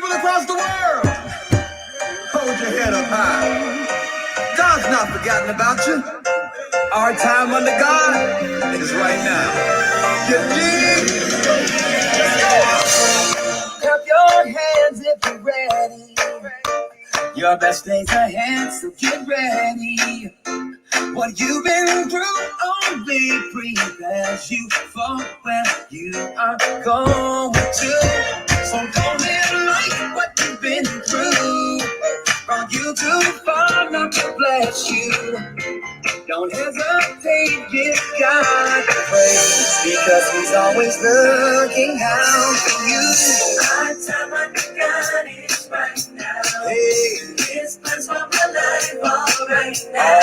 people across the world, hold your head up high. God's not forgotten about you. Our time under God is right now. You dig? Clap your hands if you're ready. Your best days ahead, so get ready. What you've been through only prepares you for where you are going to. So don't live like what you've been through. Brought you too far not to bless you. Don't hesitate, give God praise, because He's always looking out for you. Our time under God is right now. Hey. His plans for my life are right now.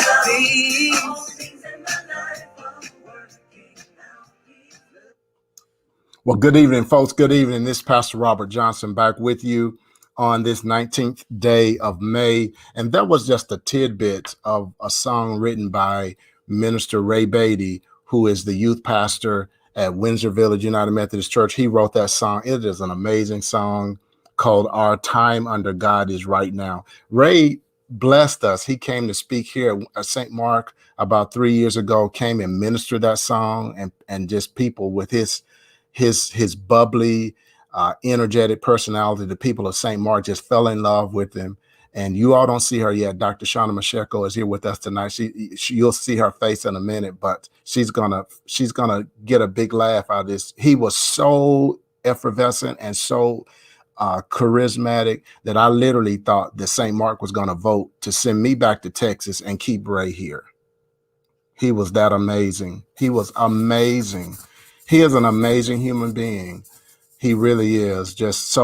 All things in my life are working out. Well, good evening, folks. Good evening. This is Pastor Robert Johnson back with you on this 19th day of May. And that was just a tidbit of a song written by Minister Ray Beatty, who is the youth pastor at Windsor Village United Methodist Church. He wrote that song. It is an amazing song called Our Time Under God Is Right Now. Ray blessed us. He came to speak here at St. Mark about 3 years ago, came and ministered that song, and just people with his bubbly, energetic personality. The people of St. Mark just fell in love with him. And you all don't see her yet. Dr. Shana Mashego is here with us tonight. You'll see her face in a minute, but she's gonna get a big laugh out of this. He was so effervescent and so charismatic that I literally thought that St. Mark was gonna vote to send me back to Texas and keep Ray here. He was that amazing. He was amazing. He is an amazing human being. He really is just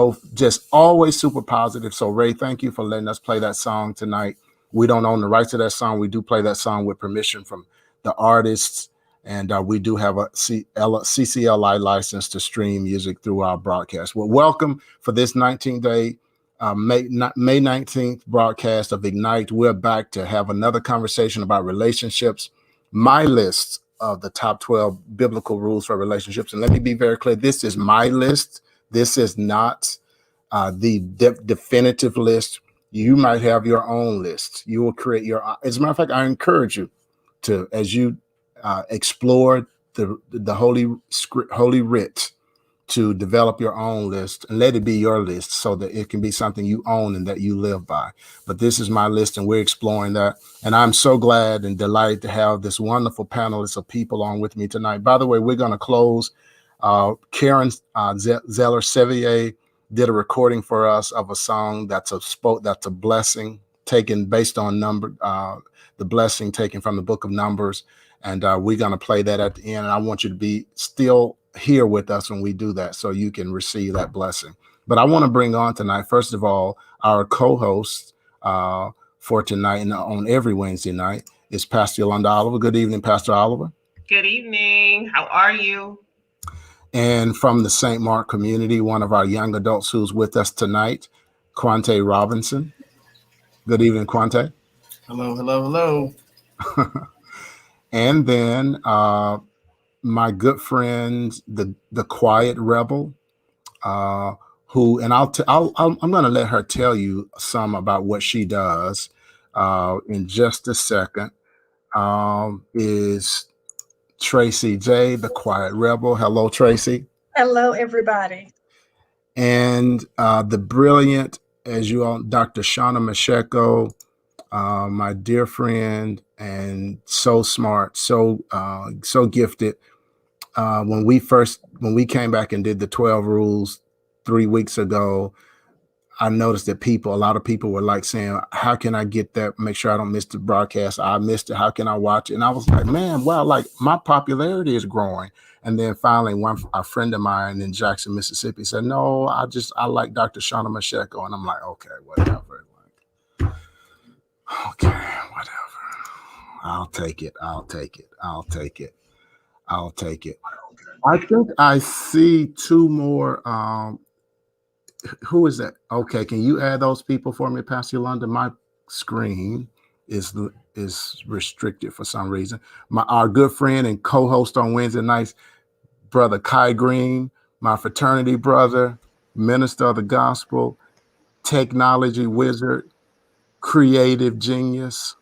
always super positive. So Ray, thank you for letting us play that song tonight. We don't own the rights to that song. We do play that song with permission from the artists. And we do have a CCLI license to stream music through our broadcast. Well, welcome for this 19-day May 19th broadcast of Ignite. We're back to have another conversation about relationships. My list of the top 12 biblical rules for relationships. And let me be very clear. This is my list. This is not the definitive list. You might have your own list. You will create your, as a matter of fact, I encourage you to, as you explore the holy writ, to develop your own list and let it be your list so that it can be something you own and that you live by. But this is my list and we're exploring that. And I'm so glad and delighted to have this wonderful panelist of people on with me tonight. By the way, we're going to close. Karen Zeller-Sevier did a recording for us of a song that's a blessing taken based on the blessing taken from the book of Numbers. And we're going to play that at the end. And I want you to be still here with us when we do that so you can receive that blessing. But I want to bring on tonight, first of all, our co-host for tonight and on every Wednesday night is Pastor Yolanda Oliver. Good evening, Pastor Oliver. Good evening. How are you? And from the St. Mark community, one of our young adults who's with us tonight, Quante Robinson. Good evening, Quante. Hello, hello, hello. And then my good friend, the Quiet Rebel, who, and I'm going to let her tell you some about what she does in just a second, is Tracy J, the Quiet Rebel. Hello, Tracy. Hello, everybody. And the brilliant, as you all, Dr. Shana Mashego, my dear friend, and so smart, so gifted. When we came back and did the 12 rules 3 weeks ago, I noticed that a lot of people were like saying, how can I get that? Make sure I don't miss the broadcast. I missed it. How can I watch it? And I was like, man, wow, like my popularity is growing. And then finally, a friend of mine in Jackson, Mississippi said, no, I like Dr. Shana Mashego. And I'm like, okay, whatever. Okay, whatever. I'll take it. I think I see two more. Who is that? Okay, can you add those people for me, Pastor Yolanda? My screen is restricted for some reason. Our good friend and co-host on Wednesday nights, Brother Kai Green, my fraternity brother, minister of the gospel, technology wizard, creative genius.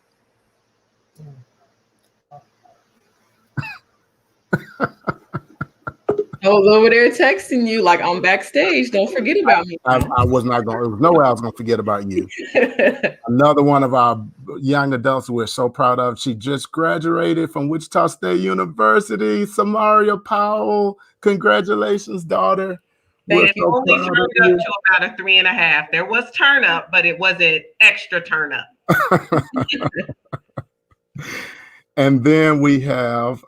I was over there texting you like I'm backstage. Don't forget about me. I was not going. There was no way I was going to forget about you. Another one of our young adults we're so proud of. She just graduated from Wichita State University. Samaria Powell, congratulations, daughter. We're They so only proud turned of up you. to about a 3.5. There was turn up, but it wasn't extra turn up. And then we have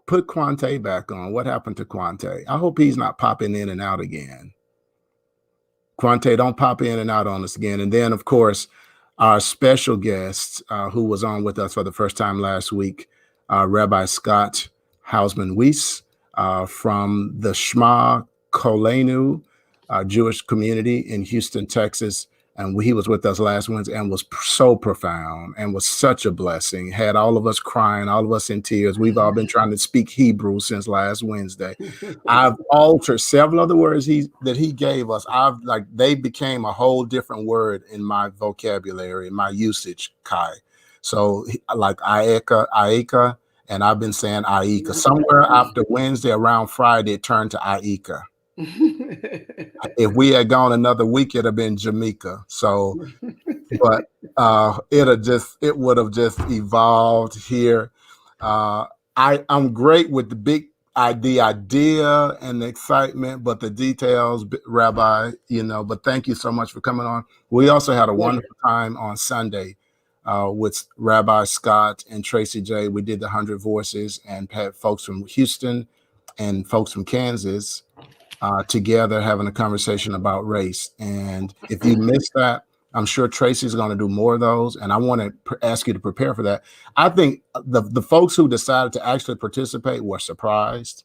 put Quante back on. What happened to Quante? I hope he's not popping in and out again. Quante, don't pop in and out on us again. And then, of course, our special guest who was on with us for the first time last week, Rabbi Scott Hausman-Weiss from the Shema Kolenu Jewish community in Houston, Texas. And he was with us last Wednesday and was so profound and was such a blessing. Had all of us crying, all of us in tears. We've all been trying to speak Hebrew since last Wednesday. I've altered several of the words that he gave us. They became a whole different word in my vocabulary, in my usage, Kai. So like Aika, and I've been saying Aika. Somewhere after Wednesday, around Friday, it turned to Aika. If we had gone another week, it'd have been Jamaica. So, but it would have just evolved here. I'm great with the idea and the excitement, but the details, Rabbi, but thank you so much for coming on. We also had a wonderful time on Sunday with Rabbi Scott and Tracy J. We did the 100 Voices and had folks from Houston and folks from Kansas together having a conversation about race. And if you missed that, I'm sure Tracy's going to do more of those. And I want to ask you to prepare for that. I think the folks who decided to actually participate were surprised,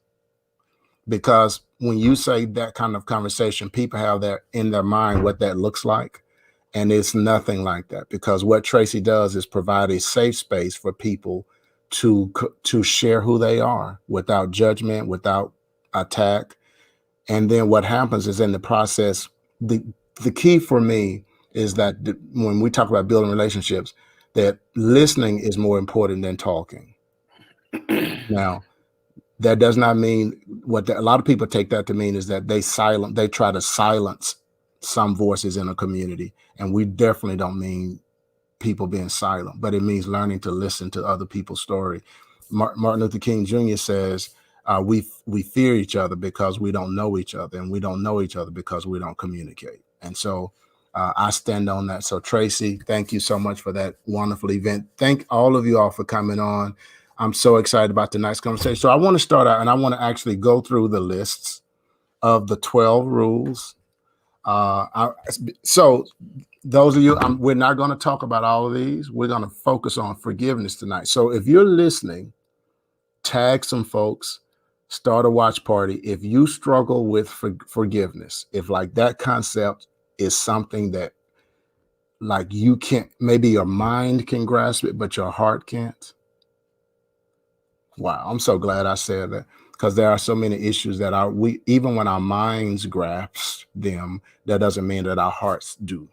because when you say that kind of conversation, people have that in their mind, what that looks like. And it's nothing like that, because what Tracy does is provide a safe space for people to share who they are without judgment, without attack. And then what happens is, in the process, the key for me is that when we talk about building relationships, that listening is more important than talking. Now, that does not mean a lot of people take that to mean is that they try to silence some voices in a community. And we definitely don't mean people being silent, but it means learning to listen to other people's story. Martin Luther King Jr. says, we fear each other because we don't know each other, and we don't know each other because we don't communicate. And so I stand on that. So Tracy, thank you so much for that wonderful event. Thank all of you all for coming on. I'm so excited about tonight's conversation. So I want to start out, and I want to actually go through the lists of the 12 rules. So those of you, we're not going to talk about all of these. We're going to focus on forgiveness tonight. So if you're listening, tag some folks, start a watch party. If you struggle with forgiveness, if like that concept is something that like you can't, maybe your mind can grasp it, but your heart can't. Wow, I'm so glad I said that, because there are so many issues that even when our minds grasp them, that doesn't mean that our hearts do.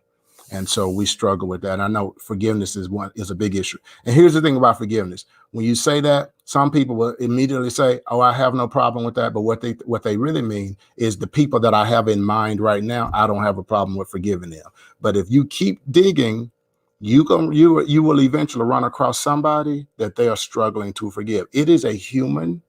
And so we struggle with that. And I know forgiveness is a big issue. And here's the thing about forgiveness. When you say that, some people will immediately say, oh, I have no problem with that. But what they really mean is the people that I have in mind right now, I don't have a problem with forgiving them. But if you keep digging, you will eventually run across somebody that they are struggling to forgive. It is a human.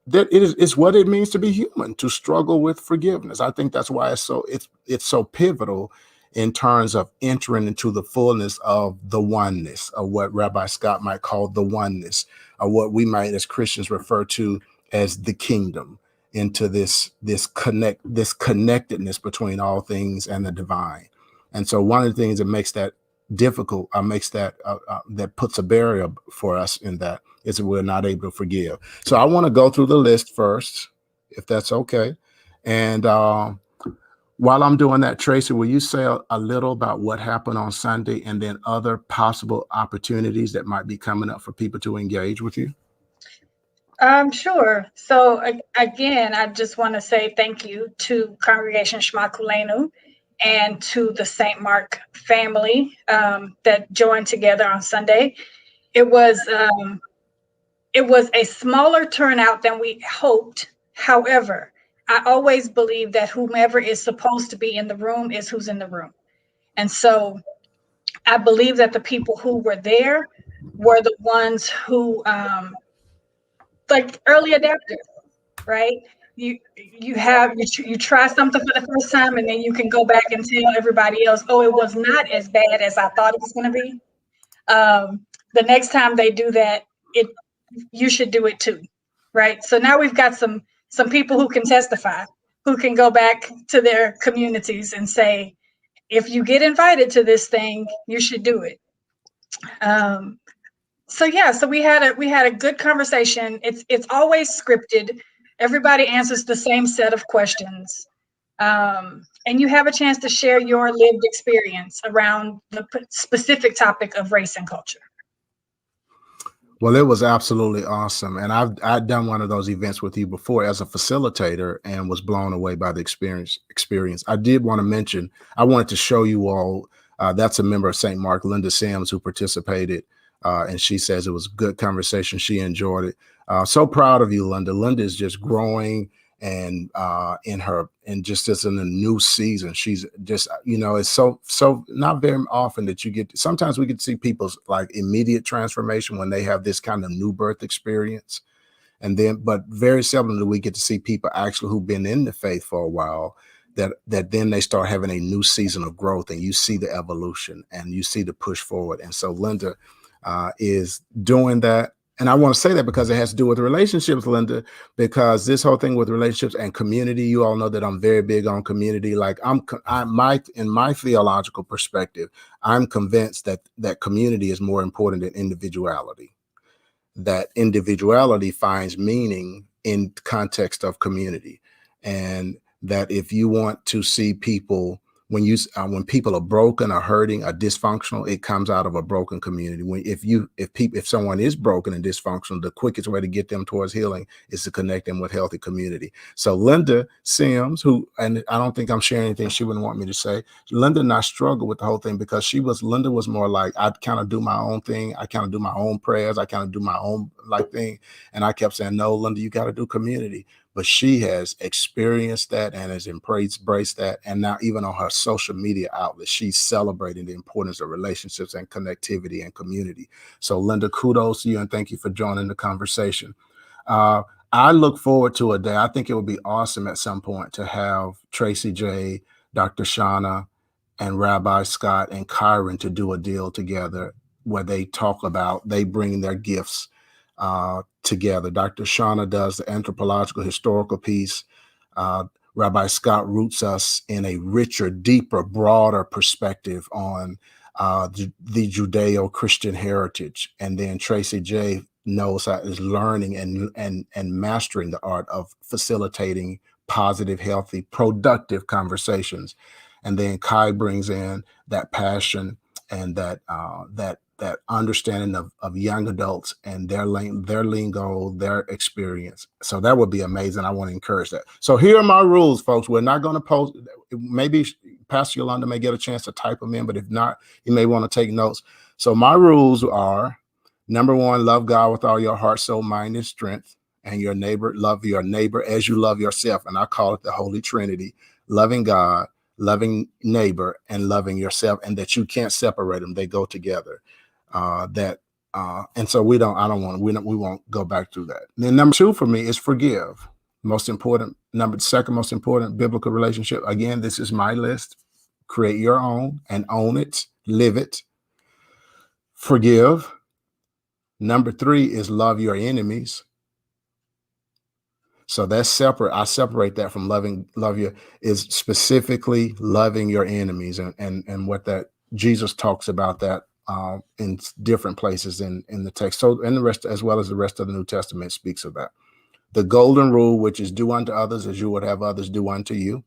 It's what it means to be human, to struggle with forgiveness. I think that's why it's so pivotal in terms of entering into the fullness of the oneness, of what Rabbi Scott might call the oneness, or what we might as Christians refer to as the kingdom, into this connectedness between all things and the divine. And so one of the things that makes that difficult, that puts a barrier for us in that, is that we're not able to forgive. So I want to go through the list first, if that's okay. And while I'm doing that, Tracy, will you say a little about what happened on Sunday, and then other possible opportunities that might be coming up for people to engage with you? Sure. So again, I just want to say thank you to Congregation Shema Kulenu and to the St. Mark family that joined together on Sunday. It was a smaller turnout than we hoped. However, I always believe that whomever is supposed to be in the room is who's in the room. And so I believe that the people who were there were the ones who, like early adapters, right? You try something for the first time, and then you can go back and tell everybody else, oh, it was not as bad as I thought it was going to be. The next time they do that, you should do it too, right? So now we've got some people who can testify, who can go back to their communities and say, if you get invited to this thing, you should do it. So we had a good conversation. It's always scripted. Everybody answers the same set of questions. And you have a chance to share your lived experience around the specific topic of race and culture. Well, it was absolutely awesome. And I'd done one of those events with you before as a facilitator and was blown away by the experience. I did want to mention, I wanted to show you all, that's a member of St. Mark, Linda Sims, who participated. And she says it was a good conversation. She enjoyed it. So proud of you, Linda. Linda is just growing and just as in a new season. She's just, it's so not very often that you get, sometimes we get to see people's like immediate transformation when they have this kind of new birth experience. But very seldom do we get to see people actually who've been in the faith for a while that then they start having a new season of growth, and you see the evolution and you see the push forward. And so Linda is doing that. And I want to say that because it has to do with relationships, Linda, because this whole thing with relationships and community, you all know that I'm very big on community. Like in my theological perspective, I'm convinced that community is more important than individuality, that individuality finds meaning in context of community. And that if you want to see people, when people are broken or hurting or dysfunctional, it comes out of a broken community. If someone is broken and dysfunctional, the quickest way to get them towards healing is to connect them with healthy community. So Linda Sims, and I don't think I'm sharing anything she wouldn't want me to say. Linda and I struggled with the whole thing because Linda was more like, I kind of do my own thing. I kind of do my own prayers. I kind of do my own thing. And I kept saying, no, Linda, you got to do community. But she has experienced that and has embraced that. And now even on her social media outlet, she's celebrating the importance of relationships and connectivity and community. So Linda, kudos to you and thank you for joining the conversation. I look forward to a day. I think it would be awesome at some point to have Tracy J, Dr. Shana, and Rabbi Scott and Kyron to do a deal together where they bring their gifts together. Dr. Shana does the anthropological historical piece. Rabbi Scott roots us in a richer, deeper, broader perspective on the Judeo-Christian heritage. And then Tracy J is learning and mastering the art of facilitating positive, healthy, productive conversations. And then Kai brings in that passion and that understanding of young adults and their lingo, their experience. So that would be amazing. I want to encourage that. So here are my rules, folks. We're not going to post. Maybe Pastor Yolanda may get a chance to type them in, but if not, you may want to take notes. So my rules are, number one, love God with all your heart, soul, mind, and strength. And love your neighbor as you love yourself. And I call it the Holy Trinity: loving God, loving neighbor, and loving yourself, and that you can't separate them. They go together. And so we won't go back through that. Then number two for me is forgive. Second most important biblical relationship. Again, this is my list. Create your own and own it, live it. Forgive. Number three is love your enemies. So that's separate. I separate that from is specifically loving your enemies, and what that Jesus talks about that in different places in the text. So and the rest, as well as the rest of the New Testament, speaks of that. The golden rule, which is do unto others as you would have others do unto you.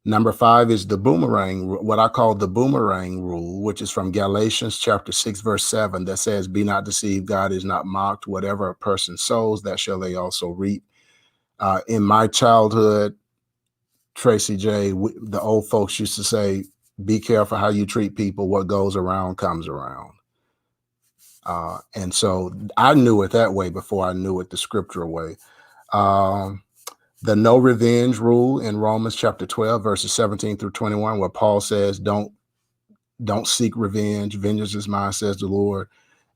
Number five is the boomerang, what I call the boomerang rule, which is from Galatians chapter 6, verse 7, that says, be not deceived, God is not mocked. Whatever a person sows, that shall they also reap. In my childhood, Tracy J, the old folks used to say, be careful how you treat people. What goes around comes around. And so I knew it that way before I knew it the scriptural way. The no revenge rule in Romans chapter 12, verses 17 through 21, where Paul says, don't seek revenge. Vengeance is mine, says the Lord.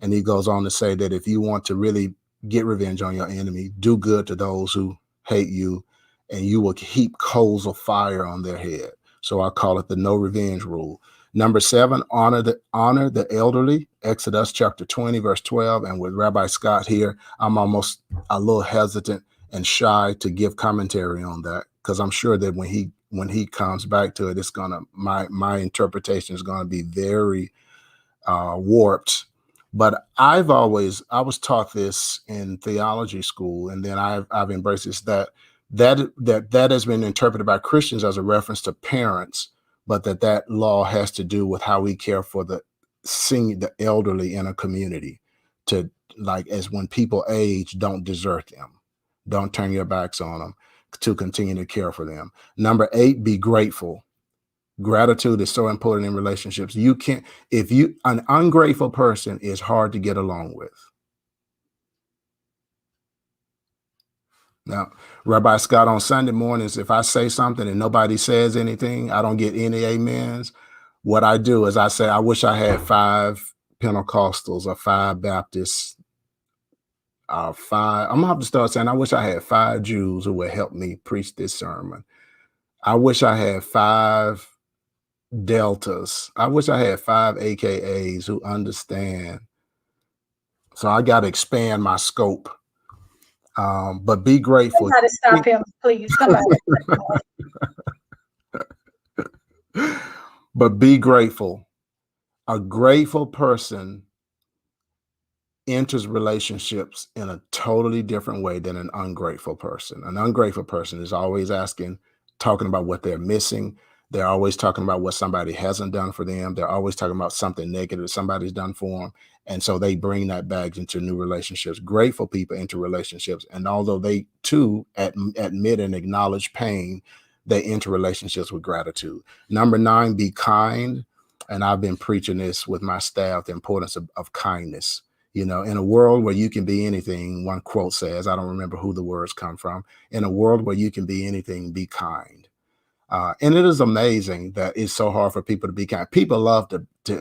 And he goes on to say that if you want to really get revenge on your enemy, do good to those who hate you, and you will heap coals of fire on their head. So I call it the no revenge rule. Number 7, honor the elderly. Exodus chapter 20, verse 12. And with Rabbi Scott here, I'm almost a little hesitant and shy to give commentary on that, because I'm sure that when he comes back to it, it's gonna my interpretation is gonna be very warped. But I was taught this in theology school, and then I've embraced this that has been interpreted by Christians as a reference to parents, but that law has to do with how we care for the elderly in a community, to, like, as when people age, don't desert them, don't turn your backs on them, to continue to care for them. Number 8, be grateful. Gratitude is so important in relationships. An ungrateful person is hard to get along with. Now, Rabbi Scott, on Sunday mornings, if I say something and nobody says anything, I don't get any amens. What I do is I say, I wish I had 5 Pentecostals or 5 Baptists, 5. I'm gonna have to start saying, I wish I had 5 Jews who would help me preach this sermon. I wish I had 5 Deltas. I wish I had 5 AKAs who understand. So I got to expand my scope. But be grateful. Somebody stop him, please. Somebody. But be grateful. A grateful person enters relationships in a totally different way than an ungrateful person. An ungrateful person is always talking about what they're missing. They're always talking about what somebody hasn't done for them. They're always talking about something negative somebody's done for them. And so they bring that baggage into new relationships. Grateful people enter relationships. And although they too admit and acknowledge pain, they enter relationships with gratitude. Number 9, be kind. And I've been preaching this with my staff, the importance of kindness. You know, in a world where you can be anything, one quote says, I don't remember who the words come from, in a world where you can be anything, be kind. And it is amazing that it's so hard for people to be kind. People love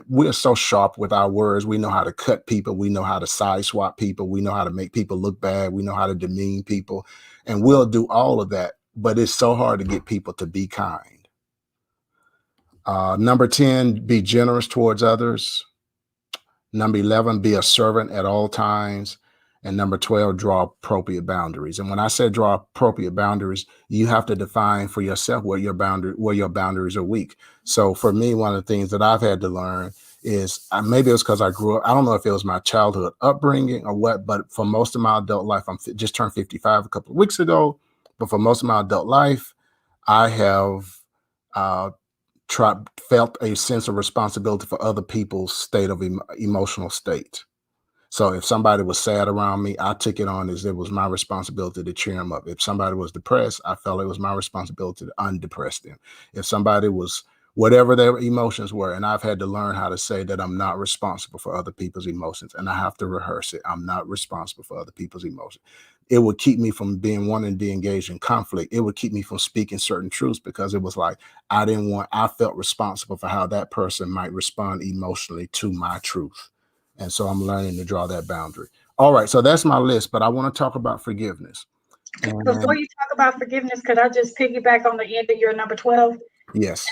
we're so sharp with our words. We know how to cut people. We know how to side swap people. We know how to make people look bad. We know how to demean people. And we'll do all of that. But it's so hard to get people to be kind. Number 10, be generous towards others. Number 11, be a servant at all times. And number 12, draw appropriate boundaries. And when I say draw appropriate boundaries, you have to define for yourself where your boundaries are weak. So for me, one of the things that I've had to learn is, maybe it was because I grew up, I don't know if it was my childhood upbringing or what, but for most of my adult life, I'm just turned 55 a couple of weeks ago. But for most of my adult life, I have felt a sense of responsibility for other people's state of emotional state. So if somebody was sad around me, I took it on as it was my responsibility to cheer them up. If somebody was depressed, I felt it was my responsibility to undepress them. If somebody was whatever their emotions were, and I've had to learn how to say that I'm not responsible for other people's emotions, and I have to rehearse it. I'm not responsible for other people's emotions. It would keep me from wanting to be engaged in conflict. It would keep me from speaking certain truths, because it was like I felt responsible for how that person might respond emotionally to my truth. And so I'm learning to draw that boundary. All right, so that's my list, but I want to talk about forgiveness. Before you talk about forgiveness, could I just piggyback on the end of your number 12? Yes.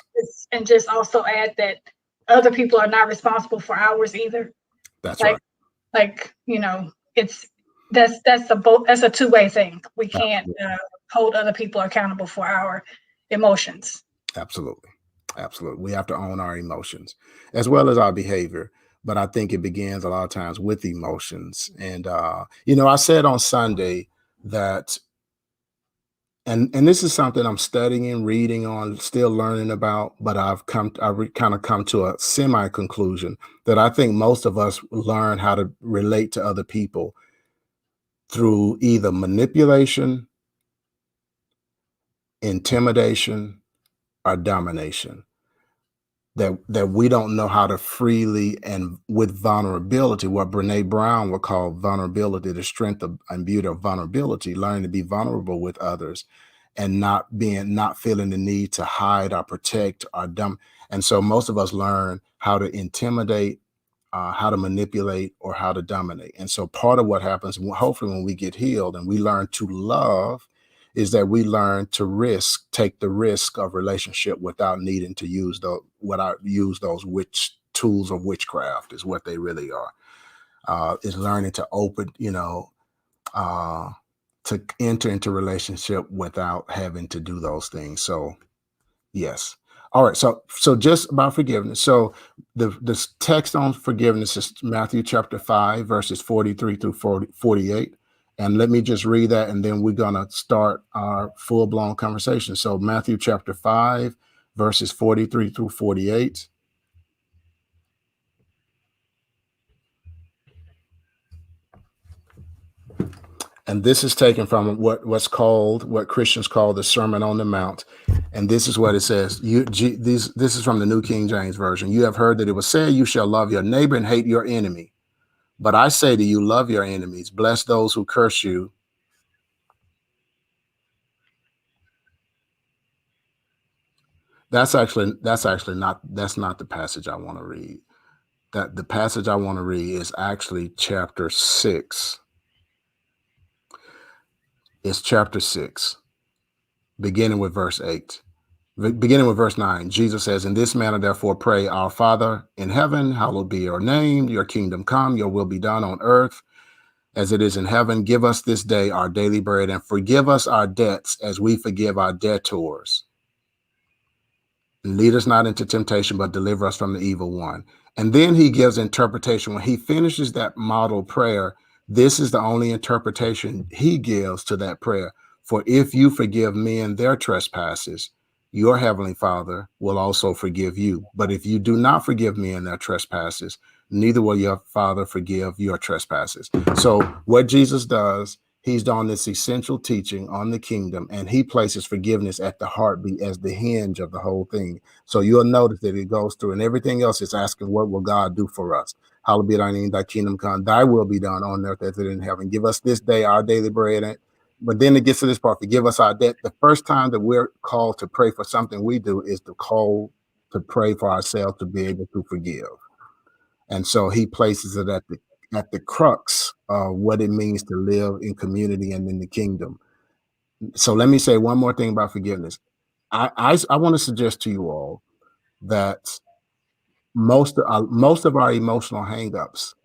And just also add that other people are not responsible for ours either. That's right. Like, you know, that's a two-way thing. We can't hold other people accountable for our emotions. Absolutely. We have to own our emotions as well as our behavior. But I think it begins a lot of times with emotions. And, I said on Sunday that, and this is something I'm studying, reading on, still learning about, but I've kind of come to a semi-conclusion that I think most of us learn how to relate to other people through either manipulation, intimidation, or domination. That we don't know how to freely and with vulnerability, what Brene Brown would call vulnerability, the strength and beauty of vulnerability, learning to be vulnerable with others and not feeling the need to hide or protect or dumb. And so most of us learn how to intimidate, how to manipulate, or how to dominate. And so part of what happens, hopefully when we get healed and we learn to love, is that we learn to take the risk of relationship without needing to use those witch tools of witchcraft is what they really are. Is learning to open, to enter into relationship without having to do those things. So yes. All right. So just about forgiveness. So the text on forgiveness is Matthew chapter 5, verses 43 through 48. And let me just read that, and then we're going to start our full-blown conversation. So Matthew chapter 5, verses 43 through 48. And this is taken from what Christians call the Sermon on the Mount. And this is what it says. This is from the New King James Version. You have heard that it was said, you shall love your neighbor and hate your enemy. But I say to you, love your enemies, bless those who curse you. That's not the passage I want to read. That the passage I want to read is actually chapter 6. It's chapter 6, beginning with verse 8. Beginning with verse 9, Jesus says, in this manner, therefore, pray, our Father in heaven, hallowed be your name, your kingdom come, your will be done on earth as it is in heaven. Give us this day our daily bread, and forgive us our debts as we forgive our debtors. And lead us not into temptation, but deliver us from the evil one. And then he gives interpretation. When he finishes that model prayer, this is the only interpretation he gives to that prayer. For if you forgive men their trespasses, your heavenly Father will also forgive you. But if you do not forgive men their trespasses, neither will your Father forgive your trespasses. So what Jesus does, he's done this essential teaching on the kingdom, and he places forgiveness at the heartbeat as the hinge of the whole thing. So you'll notice that it goes through, and everything else is asking, what will God do for us? Hallowed be thy name, thy kingdom come, thy will be done on earth as it is in heaven. Give us this day our daily bread. But then it gets to this part, forgive us our debt. The first time that we're called to pray for something we do is the call to pray for ourselves to be able to forgive. And so he places it at the crux of what it means to live in community and in the kingdom. So let me say one more thing about forgiveness. I want to suggest to you all that most of our emotional hangups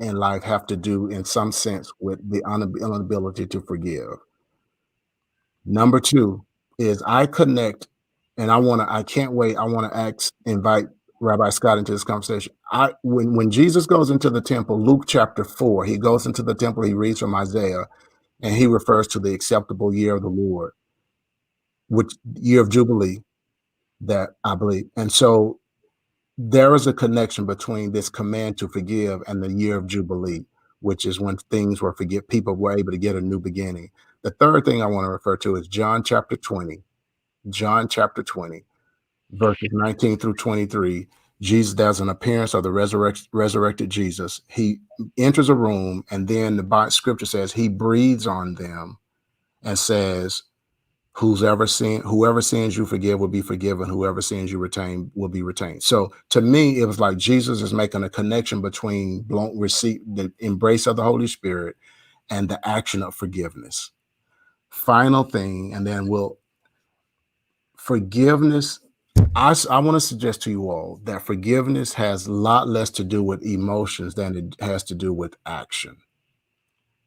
in life have to do, in some sense, with the inability to forgive. Number two is I connect, and I can't wait. I want to invite Rabbi Scott into this conversation. When Jesus goes into the temple, Luke chapter 4, he goes into the temple, he reads from Isaiah, and he refers to the acceptable year of the Lord, which year of Jubilee, that I believe. And so there is a connection between this command to forgive and the year of Jubilee, which is when things were people were able to get a new beginning. The third thing I want to refer to is John chapter 20, verses 19 through 23. Jesus does an appearance of the resurrected Jesus. He enters a room, and then the scripture says he breathes on them and says, whoever sins you forgive will be forgiven. Whoever sins you retain will be retained. So to me, it was like Jesus is making a connection between the embrace of the Holy Spirit and the action of forgiveness. Final thing, and then forgiveness. I want to suggest to you all that forgiveness has a lot less to do with emotions than it has to do with action.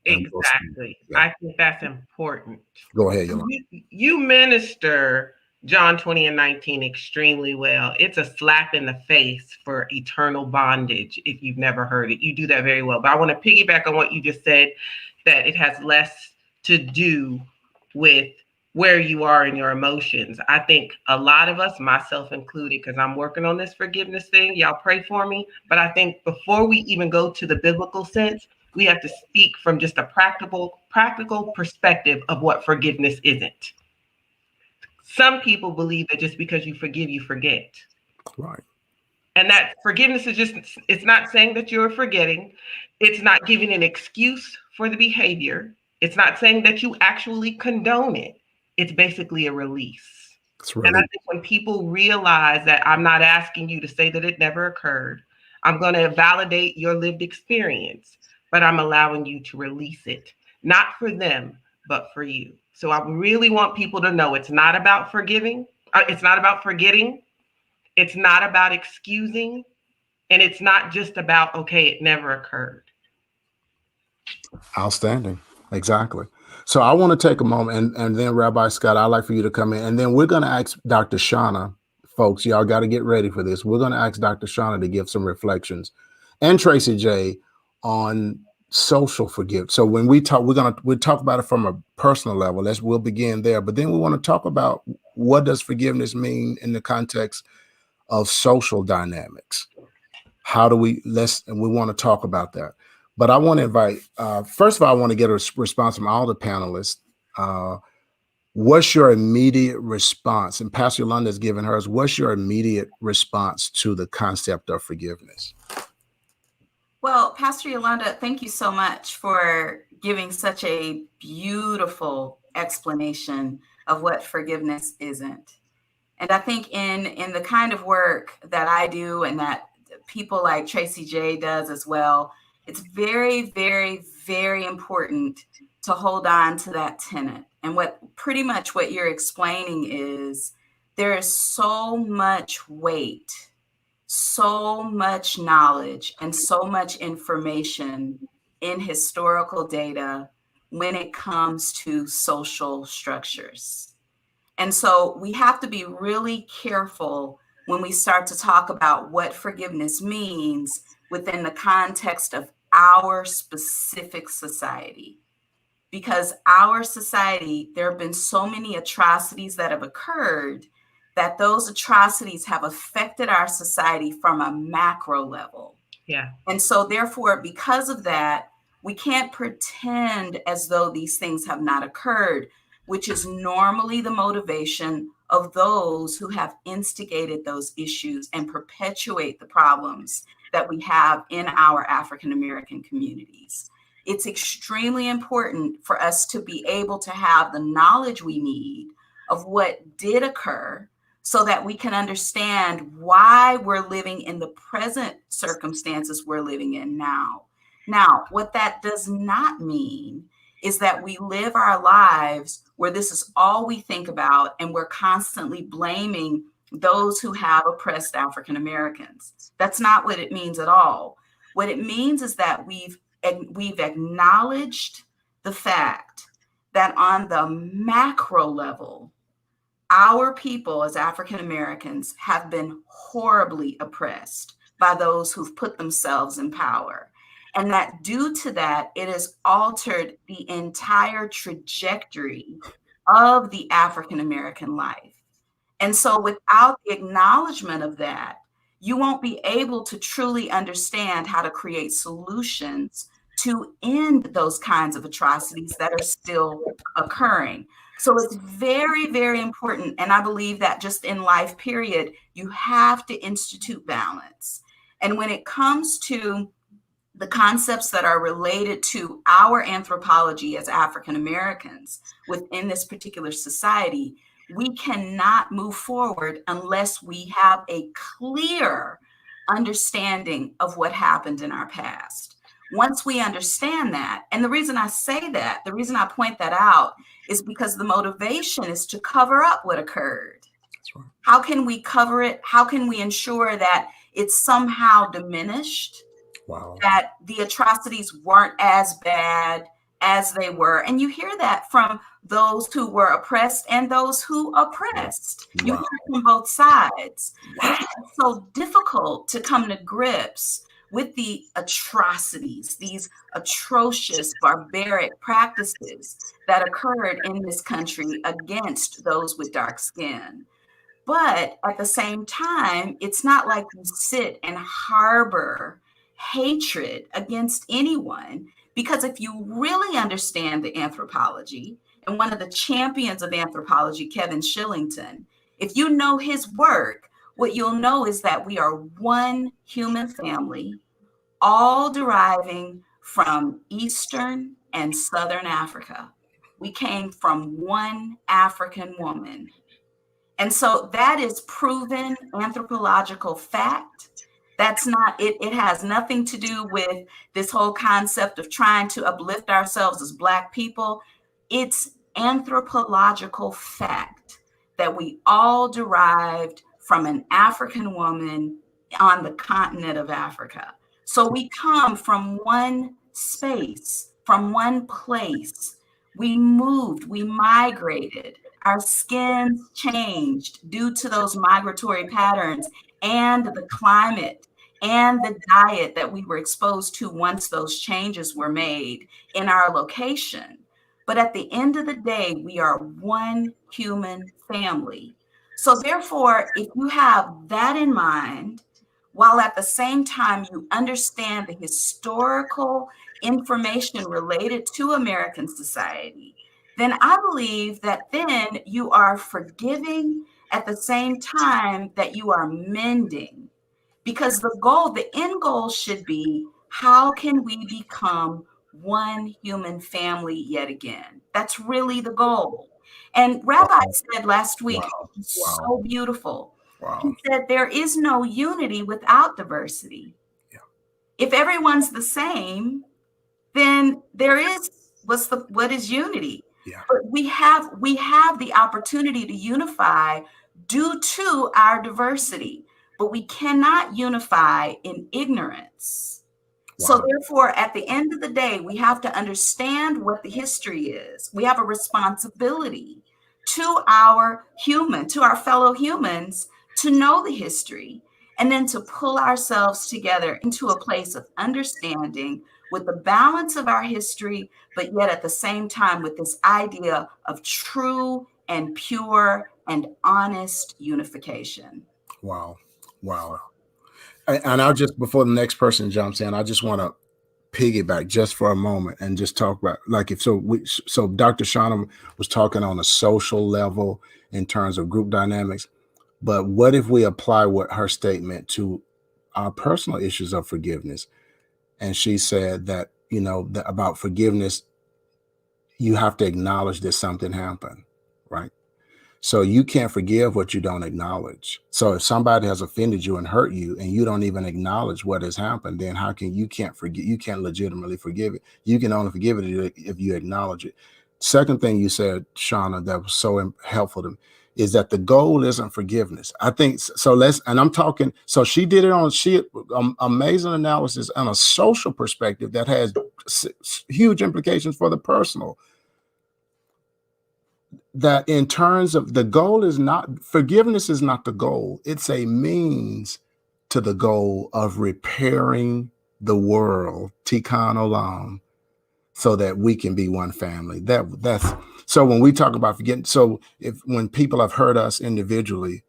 Exactly. Yeah. I think that's important. Go ahead, Yolanda. You minister John 20 and 19 extremely well. It's a slap in the face for eternal bondage. If you've never heard it, you do that very well. But I want to piggyback on what you just said, that it has less to do with where you are in your emotions. I think a lot of us, myself included, because I'm working on this forgiveness thing, y'all pray for me. But I think before we even go to the biblical sense, we have to speak from just a practical perspective of what forgiveness isn't. Some people believe that just because you forgive, you forget. Right. And that forgiveness is just, it's not saying that you're forgetting. It's not giving an excuse for the behavior. It's not saying that you actually condone it. It's basically a release. It's And I really think when people realize that I'm not asking you to say that it never occurred, I'm going to validate your lived experience, but I'm allowing you to release it, not for them, but for you. So I really want people to know it's not about forgiving. It's not about forgetting. It's not about excusing. And it's not just about, okay, it never occurred. outstanding. Exactly. So I want to take a moment, and then Rabbi Scott, I'd like for you to come in, and then we're going to ask Dr. Shana, folks, y'all got to get ready for this. We're going to ask Dr. Shana to give some reflections, and Tracy J, on social forgiveness. So when we talk, we'll talk about it from a personal level. We'll begin there, but then we want to talk about what does forgiveness mean in the context of social dynamics. How do we and we want to talk about that. But I want to invite, first of all, I want to get a response from all the panelists. What's your immediate response? And Pastor Yolanda has given hers. What's your immediate response to the concept of forgiveness? Well, Pastor Yolanda, thank you so much for giving such a beautiful explanation of what forgiveness isn't. And I think in the kind of work that I do and that people like Tracy J does as well, it's very, very, very important to hold on to that tenet. And what you're explaining is there is so much weight, so much knowledge, and so much information in historical data when it comes to social structures. And so we have to be really careful when we start to talk about what forgiveness means within the context of our specific society. Because our society, there have been so many atrocities that have occurred that those atrocities have affected our society from a macro level. Yeah. And so therefore, because of that, we can't pretend as though these things have not occurred, which is normally the motivation of those who have instigated those issues and perpetuate the problems that we have in our African American communities. It's extremely important for us to be able to have the knowledge we need of what did occur so that we can understand why we're living in the present circumstances we're living in now. Now, what that does not mean is that we live our lives where this is all we think about and we're constantly blaming those who have oppressed African Americans. That's not what it means at all. What it means is that we've acknowledged the fact that on the macro level, our people as African Americans have been horribly oppressed by those who've put themselves in power. And that due to that, it has altered the entire trajectory of the African American life. And so without the acknowledgement of that, you won't be able to truly understand how to create solutions to end those kinds of atrocities that are still occurring. So it's very, very important. And I believe that just in life, period, you have to institute balance. And when it comes to the concepts that are related to our anthropology as African Americans within this particular society, we cannot move forward unless we have a clear understanding of what happened in our past. Once we understand that, and the reason I say that, the reason I point that out is because the motivation is to cover up what occurred. That's right. How can we cover it? How can we ensure that it's somehow diminished? Wow. That the atrocities weren't as bad as they were. And you hear that from those who were oppressed and those who oppressed. You hear it from both sides. It's so difficult to come to grips with the atrocities, these atrocious, barbaric practices that occurred in this country against those with dark skin. But at the same time, it's not like we sit and harbor hatred against anyone, because if you really understand the anthropology, and one of the champions of anthropology, Kevin Shillington. If you know his work, what you'll know is that we are one human family, all deriving from Eastern and Southern Africa. We came from one African woman. And so that is proven anthropological fact. That's not, it has nothing to do with this whole concept of trying to uplift ourselves as Black people. It's anthropological fact that we all derived from an African woman on the continent of Africa. So we come from one space, from one place. We moved, we migrated. Our skins changed due to those migratory patterns and the climate and the diet that we were exposed to once those changes were made in our location. But at the end of the day, we are one human family. So therefore, if you have that in mind, while at the same time you understand the historical information related to American society, then I believe that then you are forgiving at the same time that you are mending. Because the end goal should be, how can we become one human family yet again? That's really the goal. And Rabbi said last week, so beautiful. He said, there is no unity without diversity. Yeah. If everyone's the same, then there is, what is unity? Yeah. But we have the opportunity to unify due to our diversity, but we cannot unify in ignorance. Wow. So therefore, at the end of the day, we have to understand what the history is. We have a responsibility to our fellow humans, to know the history, and then to pull ourselves together into a place of understanding with the balance of our history, but yet at the same time with this idea of true and pure and honest unification. Wow. Wow. And I'll just, before the next person jumps in, I just want to piggyback just for a moment and just talk about, like, so Dr. Shana was talking on a social level in terms of group dynamics, but what if we apply her statement to our personal issues of forgiveness? And she said that, about forgiveness, you have to acknowledge that something happened, right? So you can't forgive what you don't acknowledge. So if somebody has offended you and hurt you and you don't even acknowledge what has happened, then you can't forgive, you can't legitimately forgive it. You can only forgive it if you acknowledge it. Second thing you said, Shana, that was so helpful to me, is that the goal isn't forgiveness. I think so. So she did it on amazing analysis on a social perspective that has huge implications for the personal. That in terms of the goal forgiveness is not the goal. It's a means to the goal of repairing the world, Tikkun Olam, so that we can be one family. That's so when we talk about forgetting. So when people have hurt us individually,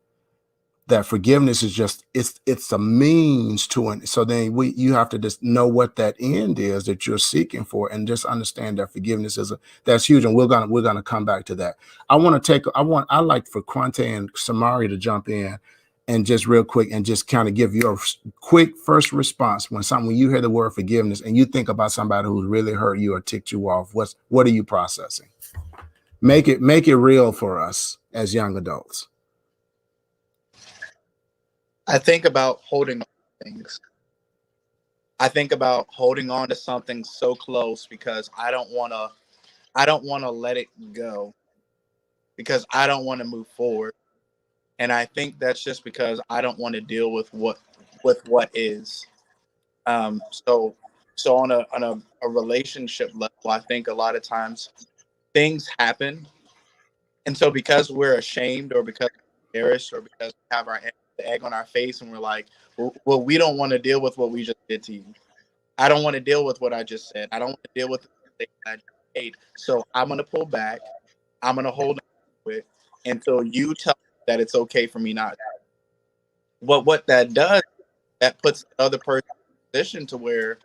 that forgiveness is just it's a means to it. So then you have to just know what that end is that you're seeking for, and just understand that forgiveness that's huge. And we're gonna come back to that. I'd like for Quante and Samari to jump in and just real quick and just kind of give your quick first response when you hear the word forgiveness and you think about somebody who's really hurt you or ticked you off. What are you processing? Make it real for us as young adults. I think about holding on to things. I think about holding on to something so close because I don't want to let it go, because I don't want to move forward. And I think that's just because I don't want to deal with what is. So on a relationship level, I think a lot of times things happen. And so because we're ashamed, or because we're embarrassed, or because we have the egg on our face and we're like, well, we don't want to deal with what we just did to you. I don't want to deal with what I just said. I don't want to deal with the mistake that I just made. So I'm going to pull back. I'm going to hold on to it until you tell me that it's okay for me not to. What that does, that puts the other person in a position to where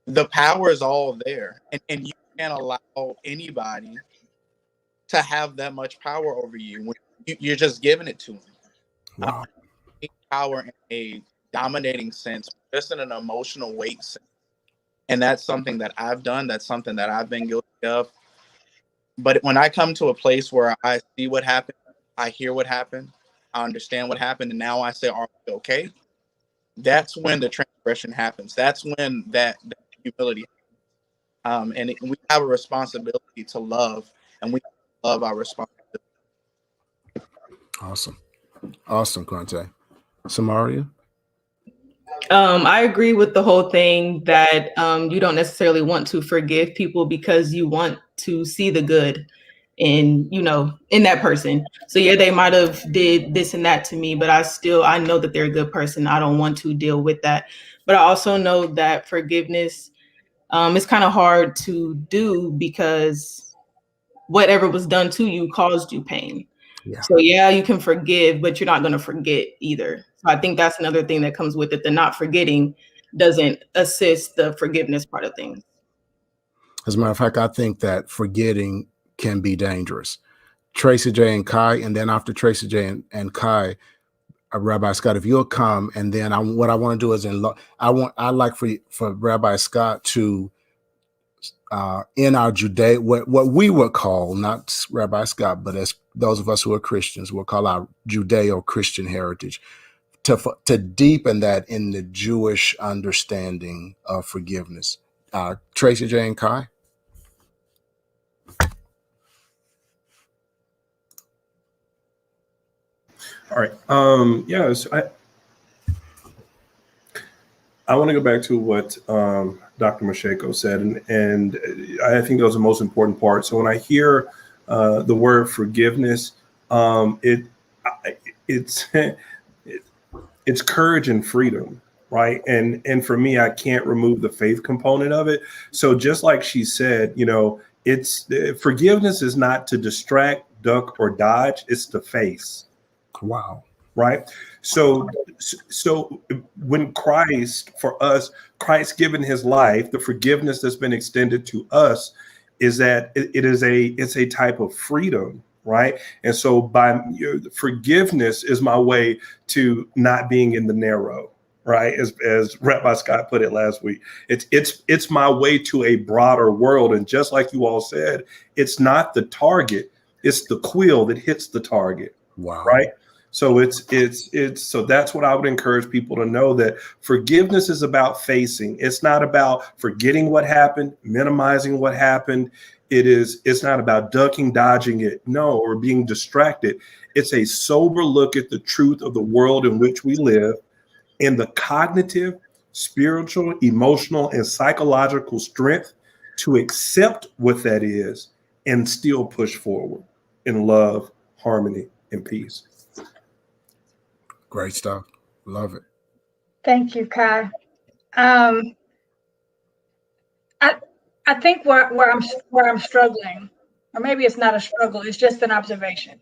the power is all there. And you can't allow anybody to have that much power over you when you're just giving it to him. Wow. Power in a dominating sense, just in an emotional weight sense. And that's something that I've done. That's something that I've been guilty of. But when I come to a place where I see what happened, I hear what happened, I understand what happened, and now I say, are we okay? That's when the transgression happens. That's when that humility happens. And we have a responsibility to love, and we love our responsibility. Awesome. Awesome, Quante. Samaria? I agree with the whole thing that you don't necessarily want to forgive people because you want to see the good in that person. So yeah, they might have did this and that to me, but I know that they're a good person. I don't want to deal with that. But I also know that forgiveness is kind of hard to do because whatever was done to you caused you pain. Yeah. So yeah, you can forgive, but you're not going to forget either. So I think that's another thing that comes with it. The not forgetting doesn't assist the forgiveness part of things. As a matter of fact, I think that forgetting can be dangerous. Tracy J and Kai, and then after Tracy J and Kai, Rabbi Scott, if you'll come, and then what I want to do is I'd like for Rabbi Scott to in our what we would call, not Rabbi Scott, but as those of us who are Christians, we'll call our Judeo-Christian heritage, to deepen that in the Jewish understanding of forgiveness. Tracy J and Kai. All right. Yes, I want to go back to what Dr. Mashego said, and I think that was the most important part. So when I hear the word forgiveness, it's courage and freedom, right? And for me, I can't remove the faith component of it. So just like she said, it's forgiveness is not to distract, duck, or dodge. It's to face. Wow. Right. So when Christ given his life, the forgiveness that's been extended to us is that it's a type of freedom. Right. And so forgiveness is my way to not being in the narrow. Right. As Rabbi Scott put it last week, it's my way to a broader world. And just like you all said, it's not the target. It's the quill that hits the target. Wow. Right. So so that's what I would encourage people to know, that forgiveness is about facing. It's not about forgetting what happened, minimizing what happened. It's not about ducking, dodging it, or being distracted. It's a sober look at the truth of the world in which we live, and the cognitive, spiritual, emotional, and psychological strength to accept what that is and still push forward in love, harmony, and peace. Great stuff. Love it. Thank you, Kai. I think where I'm struggling, or maybe it's not a struggle, it's just an observation,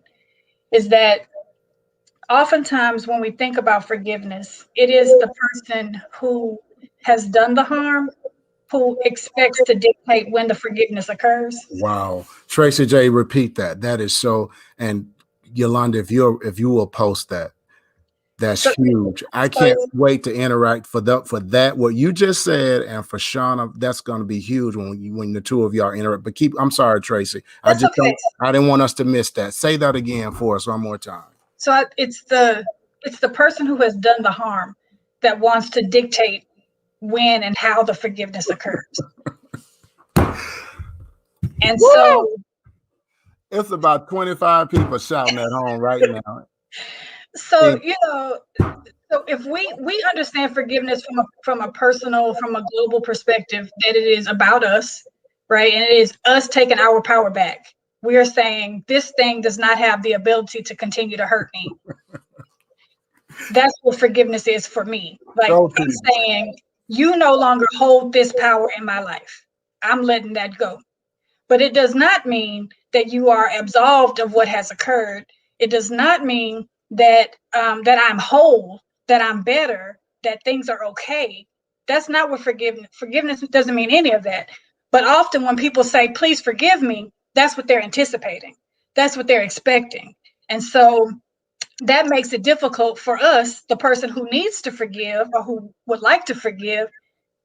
is that oftentimes when we think about forgiveness, it is the person who has done the harm who expects to dictate when the forgiveness occurs. Wow. Tracy J, repeat that. That is so. And Yolanda, if you will post that. That's huge. I can't wait to interact for that. What you just said, and for Shana, that's going to be huge when the two of y'all interact. But I'm sorry, Tracy. I didn't want us to miss that. Say that again for us one more time. So it's the person who has done the harm that wants to dictate when and how the forgiveness occurs. And Woo! so it's about 25 people shouting at home right now. So, so if we understand forgiveness from a personal, from a global perspective, that it is about us, right? And it is us taking our power back. We are saying this thing does not have the ability to continue to hurt me. That's what forgiveness is for me. Like I'm saying, you no longer hold this power in my life. I'm letting that go. But it does not mean that you are absolved of what has occurred. It does not mean that that I'm whole, that I'm better, that things are okay. That's not what forgiveness doesn't mean any of that. But often when people say, please forgive me, that's what they're anticipating. That's what they're expecting. And so that makes it difficult for us, the person who needs to forgive or who would like to forgive,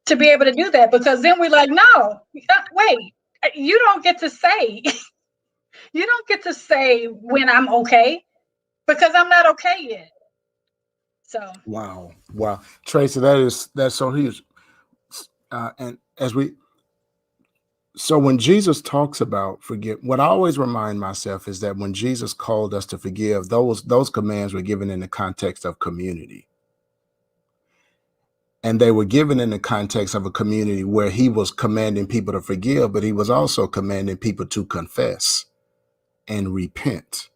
to be able to do that, because then we're like, no, wait, you don't get to say, you don't get to say when I'm okay, because I'm not okay yet. So wow, Tracy, that's so huge. And so when Jesus talks about forgive, what I always remind myself is that when Jesus called us to forgive, those commands were given in the context of community. And they were given in the context of a community where he was commanding people to forgive, but he was also commanding people to confess and repent.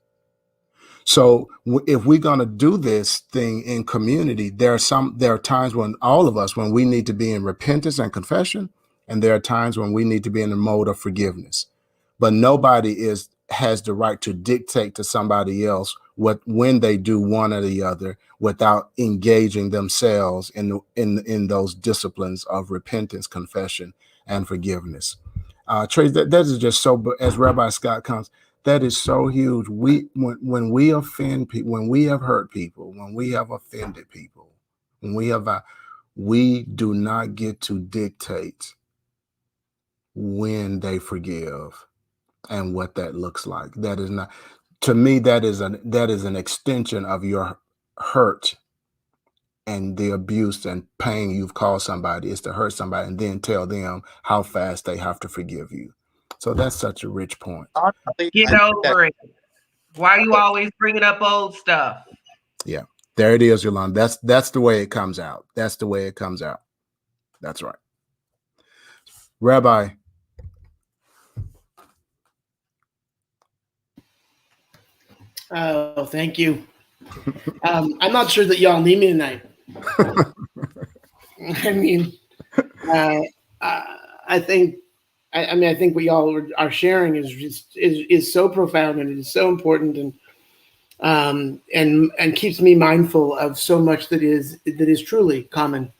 So if we're going to do this thing in community, there are times when all of us, when we need to be in repentance and confession, and there are times when we need to be in the mode of forgiveness. But nobody has the right to dictate to somebody else when they do one or the other without engaging themselves in those disciplines of repentance, confession, and forgiveness. Trace, that is just so. As Rabbi Scott comes, that is so huge. When we offend people, when we have hurt people, when we have offended people, we do not get to dictate when they forgive and what that looks like. That is not, to me, that is an extension of your hurt and the abuse and pain you've caused somebody, is to hurt somebody and then tell them how fast they have to forgive you. So that's such a rich point. Honestly, Get over it. Why are you always bringing up old stuff? Yeah, there it is, Yolanda. That's the way it comes out. That's the way it comes out. That's right. Rabbi. Oh, thank you. I'm not sure that y'all need me tonight. I mean, I think what y'all are sharing is so profound, and it is so important, and keeps me mindful of so much that is truly common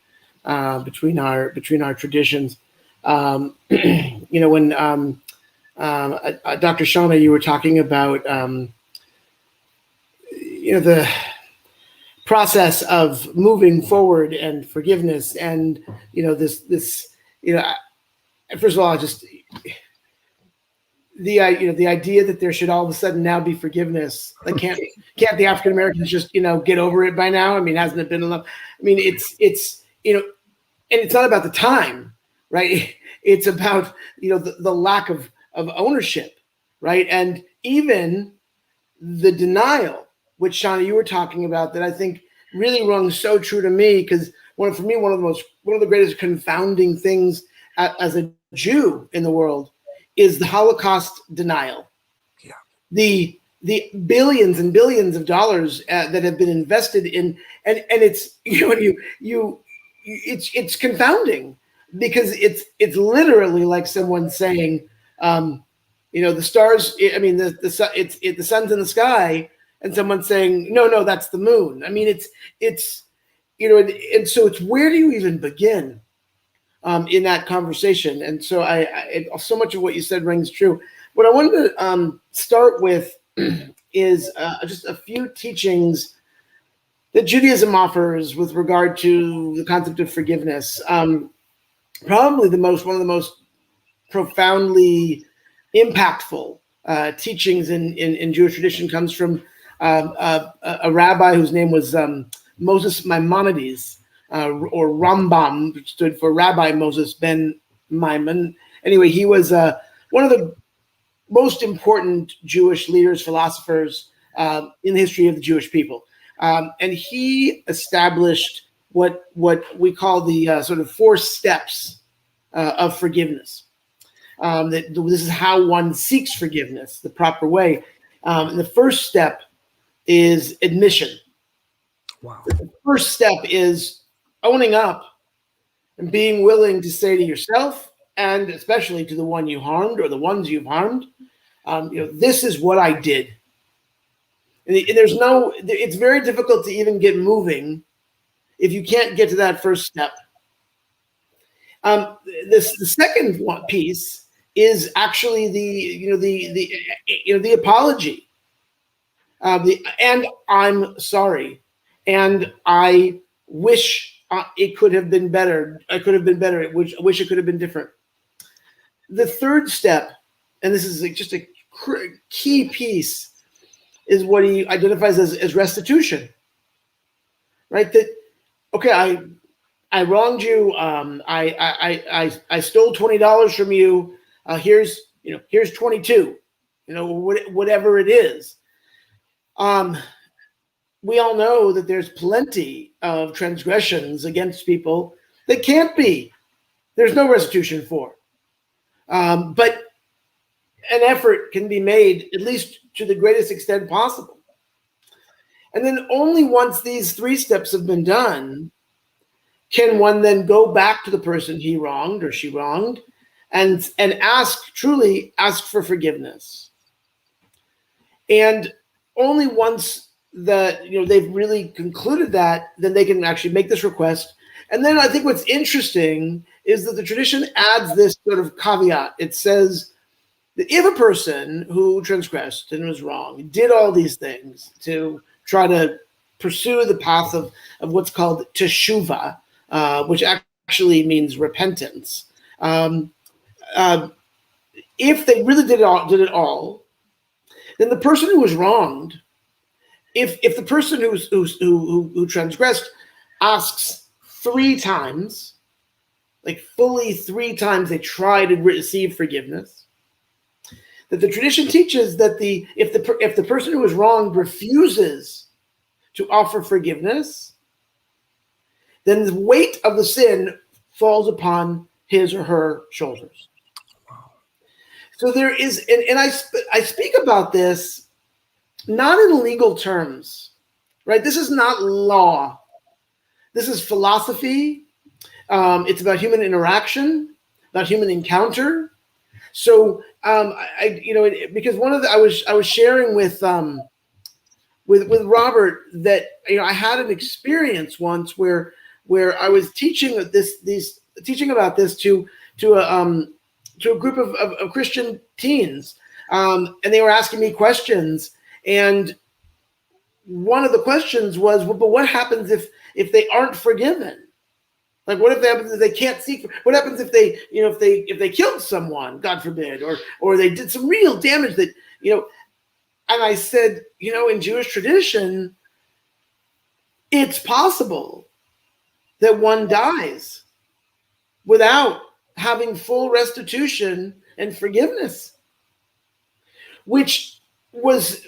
between our traditions. When Dr. Shana, you were talking about the process of moving forward and forgiveness, and this first of all, just the idea that there should all of a sudden now be forgiveness. Like, can't the African Americans just get over it by now? I mean, hasn't it been enough? I mean, it's and it's not about the time, right? It's about the lack of ownership, right? And even the denial, which Shana, you were talking about, that I think really rung so true to me, because one of the greatest confounding things as a Jew in the world is the Holocaust denial. Yeah. The billions and billions of dollars that have been invested in, and it's it's confounding, because it's literally like someone saying, the stars. I mean, the sun's in the sky, and someone saying, no, that's the moon. I mean, it's and so it's, where do you even begin in that conversation? And so so much of what you said rings true. What I wanted to start with is just a few teachings that Judaism offers with regard to the concept of forgiveness. Probably one of the most profoundly impactful teachings in Jewish tradition comes from a rabbi whose name was Moses Maimonides, or Rambam, which stood for Rabbi Moses ben Maimon. Anyway, he was one of the most important Jewish leaders, philosophers in the history of the Jewish people. And he established what we call the sort of 4 steps of forgiveness. That this is how one seeks forgiveness the proper way. And the first step is admission. Wow. The first step is owning up and being willing to say to yourself, and especially to the one you harmed or the ones you've harmed, this is what I did. And it's very difficult to even get moving if you can't get to that first step. The second piece is actually the apology. And I'm sorry, and I wish it could have been better. I could have been better. I wish it could have been different. The third step, and this is just a key piece, is what he identifies as restitution. Right? That, okay, I wronged you. I stole $20 from you. Here's 22. Whatever it is. We all know that there's plenty of transgressions against people that can't be. There's no restitution for. But an effort can be made, at least to the greatest extent possible. And then only once these three steps have been done can one then go back to the person he wronged or she wronged and truly ask for forgiveness. And only once that they've really concluded that, then they can actually make this request. And then I think what's interesting is that the tradition adds this sort of caveat. It says that if a person who transgressed and was wrong did all these things to try to pursue the path of what's called teshuvah, which actually means repentance, if they really did it all, then the person who was wronged, if the person who transgressed asks 3 times, like fully 3 times they try to receive forgiveness, that the tradition teaches that if the person who was wronged refuses to offer forgiveness, then the weight of the sin falls upon his or her shoulders. So there is, and I speak about this not in legal terms, right? This is not law. This is philosophy. It's about human interaction, about human encounter. So because I was sharing with Robert that I had an experience once where I was teaching about this to a group of Christian teens, and they were asking me questions. And one of the questions was, well, but what happens if they aren't forgiven? Like, what happens if they can't seek? What happens if they, if they killed someone, God forbid, or they did some real damage that, And I said, in Jewish tradition, it's possible that one dies without having full restitution and forgiveness, which was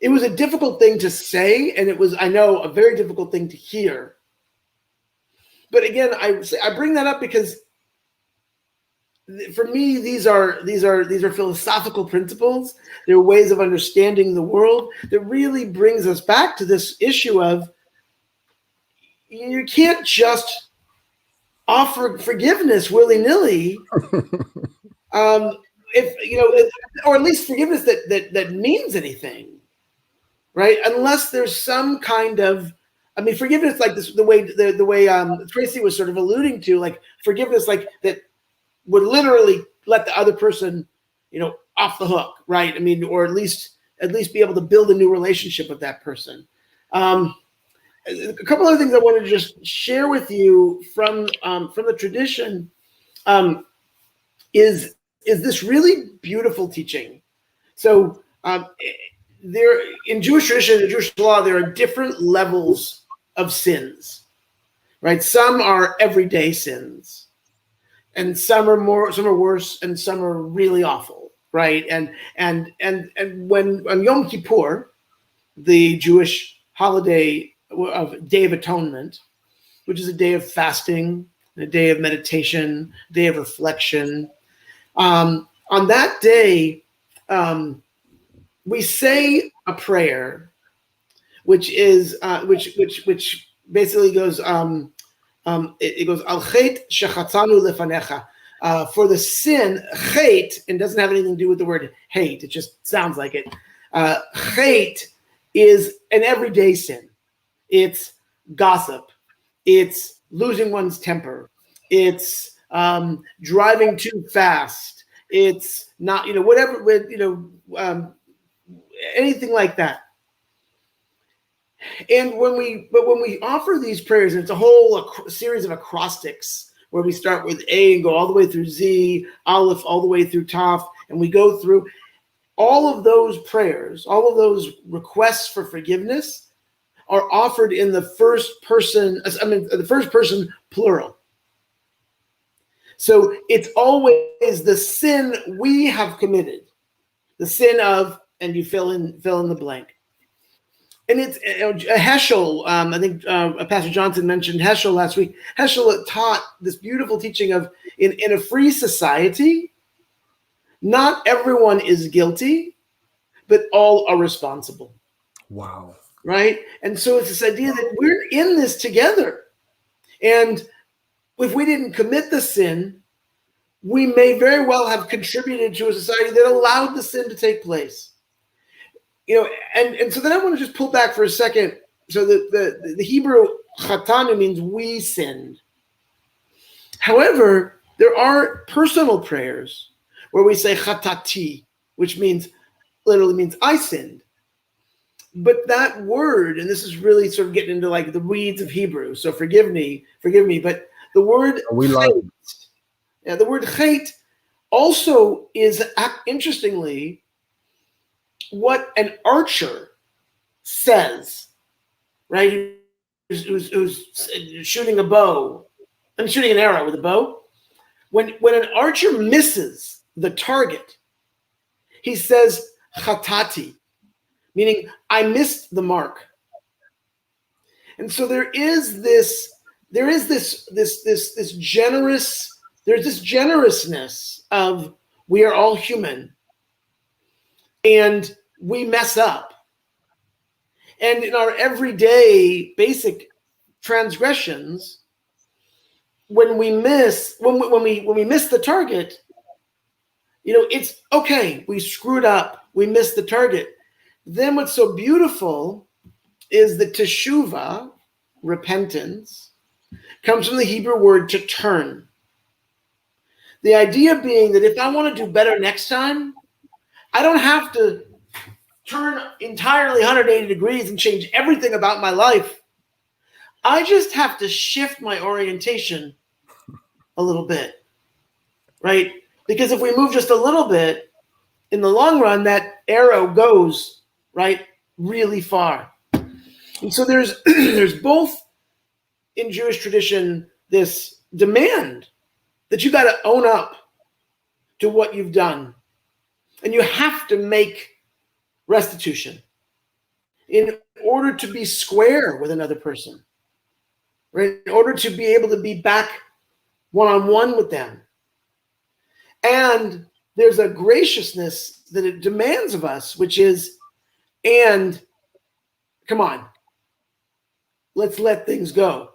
it was a difficult thing to say, and it was, I know, a very difficult thing to hear. But again, I bring that up because for me, these are philosophical principles. They're ways of understanding the world that really brings us back to this issue of you can't just offer forgiveness willy-nilly. Or at least forgiveness that means anything, right? Unless there's some kind of, forgiveness like this, the way Tracy was sort of alluding to, like forgiveness like that would literally let the other person, off the hook, right? Or at least be able to build a new relationship with that person. A couple other things I wanted to just share with you from the tradition is this really beautiful teaching. So there, in Jewish tradition, in Jewish law, there are different levels of sins, right? Some are everyday sins, and some are worse, and some are really awful, right? And when on Yom Kippur, the Jewish holiday of Day of Atonement, which is a day of fasting, a day of meditation, a day of reflection. On that day, we say a prayer, which basically goes, it goes al chet shechatzanu lefanecha, for the sin. Chet, and doesn't have anything to do with the word hate. It just sounds like it. Chet is an everyday sin. It's gossip. It's losing one's temper. It's driving too fast. It's not, whatever, anything like that. And when we offer these prayers, and it's a whole series of acrostics where we start with A and go all the way through Z, Aleph, all the way through Taf, and we go through all of those prayers, all of those requests for forgiveness are offered in the first person plural. So it's always the sin we have committed, the sin of, and you fill in the blank. And it's Heschel. I think Pastor Johnson mentioned Heschel last week. Heschel taught this beautiful teaching of in a free society, not everyone is guilty, but all are responsible. Wow. Right? And so it's this idea that we're in this together. And if we didn't commit the sin, we may very well have contributed to a society that allowed the sin to take place. And so then I want to just pull back for a second. So the Hebrew chatanu means we sinned. However, there are personal prayers where we say chatati, which literally means I sinned. But that word, and this is really sort of getting into like the weeds of Hebrew, so forgive me, but the word the word chait also is, interestingly, what an archer says, right? Who's shooting a bow and shooting an arrow with a bow. When an archer misses the target, he says chatati, meaning I missed the mark. And so there's this generousness of we are all human and we mess up. And in our everyday basic transgressions, when we miss the target, it's okay. We screwed up. We missed the target. Then what's so beautiful is the teshuvah, repentance, comes from the Hebrew word to turn. The idea being that if I want to do better next time, I don't have to turn entirely 180 degrees and change everything about my life. I just have to shift my orientation a little bit, right? Because if we move just a little bit, in the long run, that arrow goes, right, really far. And so there's both in Jewish tradition this demand that you got to own up to what you've done. And you have to make restitution in order to be square with another person, right? In order to be able to be back one-on-one with them. And there's a graciousness that it demands of us, which is, and come on, let's let things go.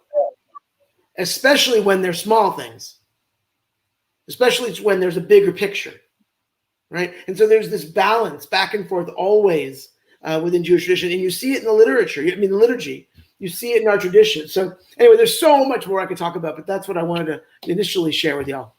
Especially when they're small things. Especially when there's a bigger picture, right? And so there's this balance back and forth always within Jewish tradition. And you see it in the literature, the liturgy. You see it in our tradition. So anyway, there's so much more I could talk about, but that's what I wanted to initially share with y'all.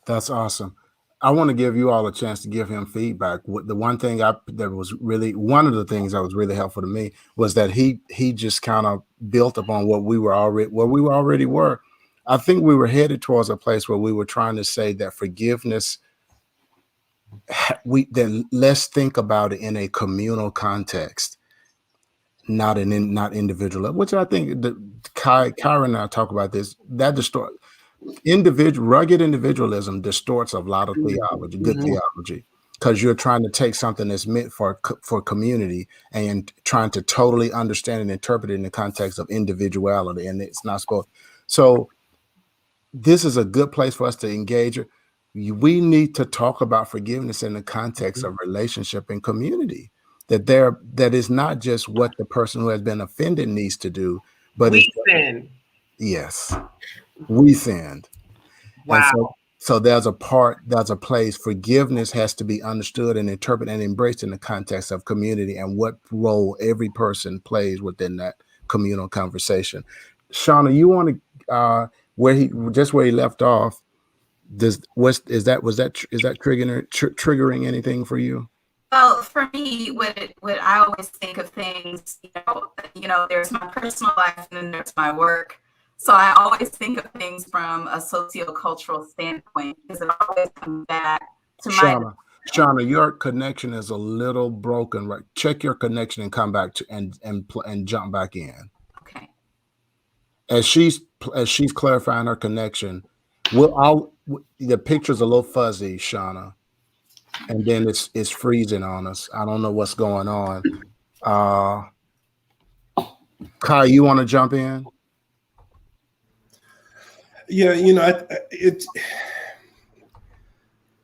That's awesome. I want to give you all a chance to give him feedback. The one thing one of the things that was really helpful to me was that he just kind of built upon what we already were. I think we were headed towards a place where we were trying to say that forgiveness, then let's think about it in a communal context, not individual, which I think Kyra and I talk about this, that rugged individualism distorts a lot of theology, good theology, because you're trying to take something that's meant for community and trying to totally understand and interpret it in the context of individuality, and it's not supposed. So this is a good place for us to engage. We need to talk about forgiveness in the context of relationship and community. That is not just what the person who has been offended needs to do, but we sin. Yes, we sinned. Wow. And so there's a place. Forgiveness has to be understood and interpreted and embraced in the context of community and what role every person plays within that communal conversation. Shana, you want to where he left off. Was that triggering anything for you? Well, for me, what I always think of things, there's my personal life and then there's my work. So I always think of things from a sociocultural standpoint because it always comes back to Shana, your connection is a little broken. Right, check your connection and come back to and jump back in. Okay. As she's clarifying her connection, the picture's a little fuzzy, Shana, and then it's freezing on us. I don't know what's going on. Kai, you want to jump in? Yeah,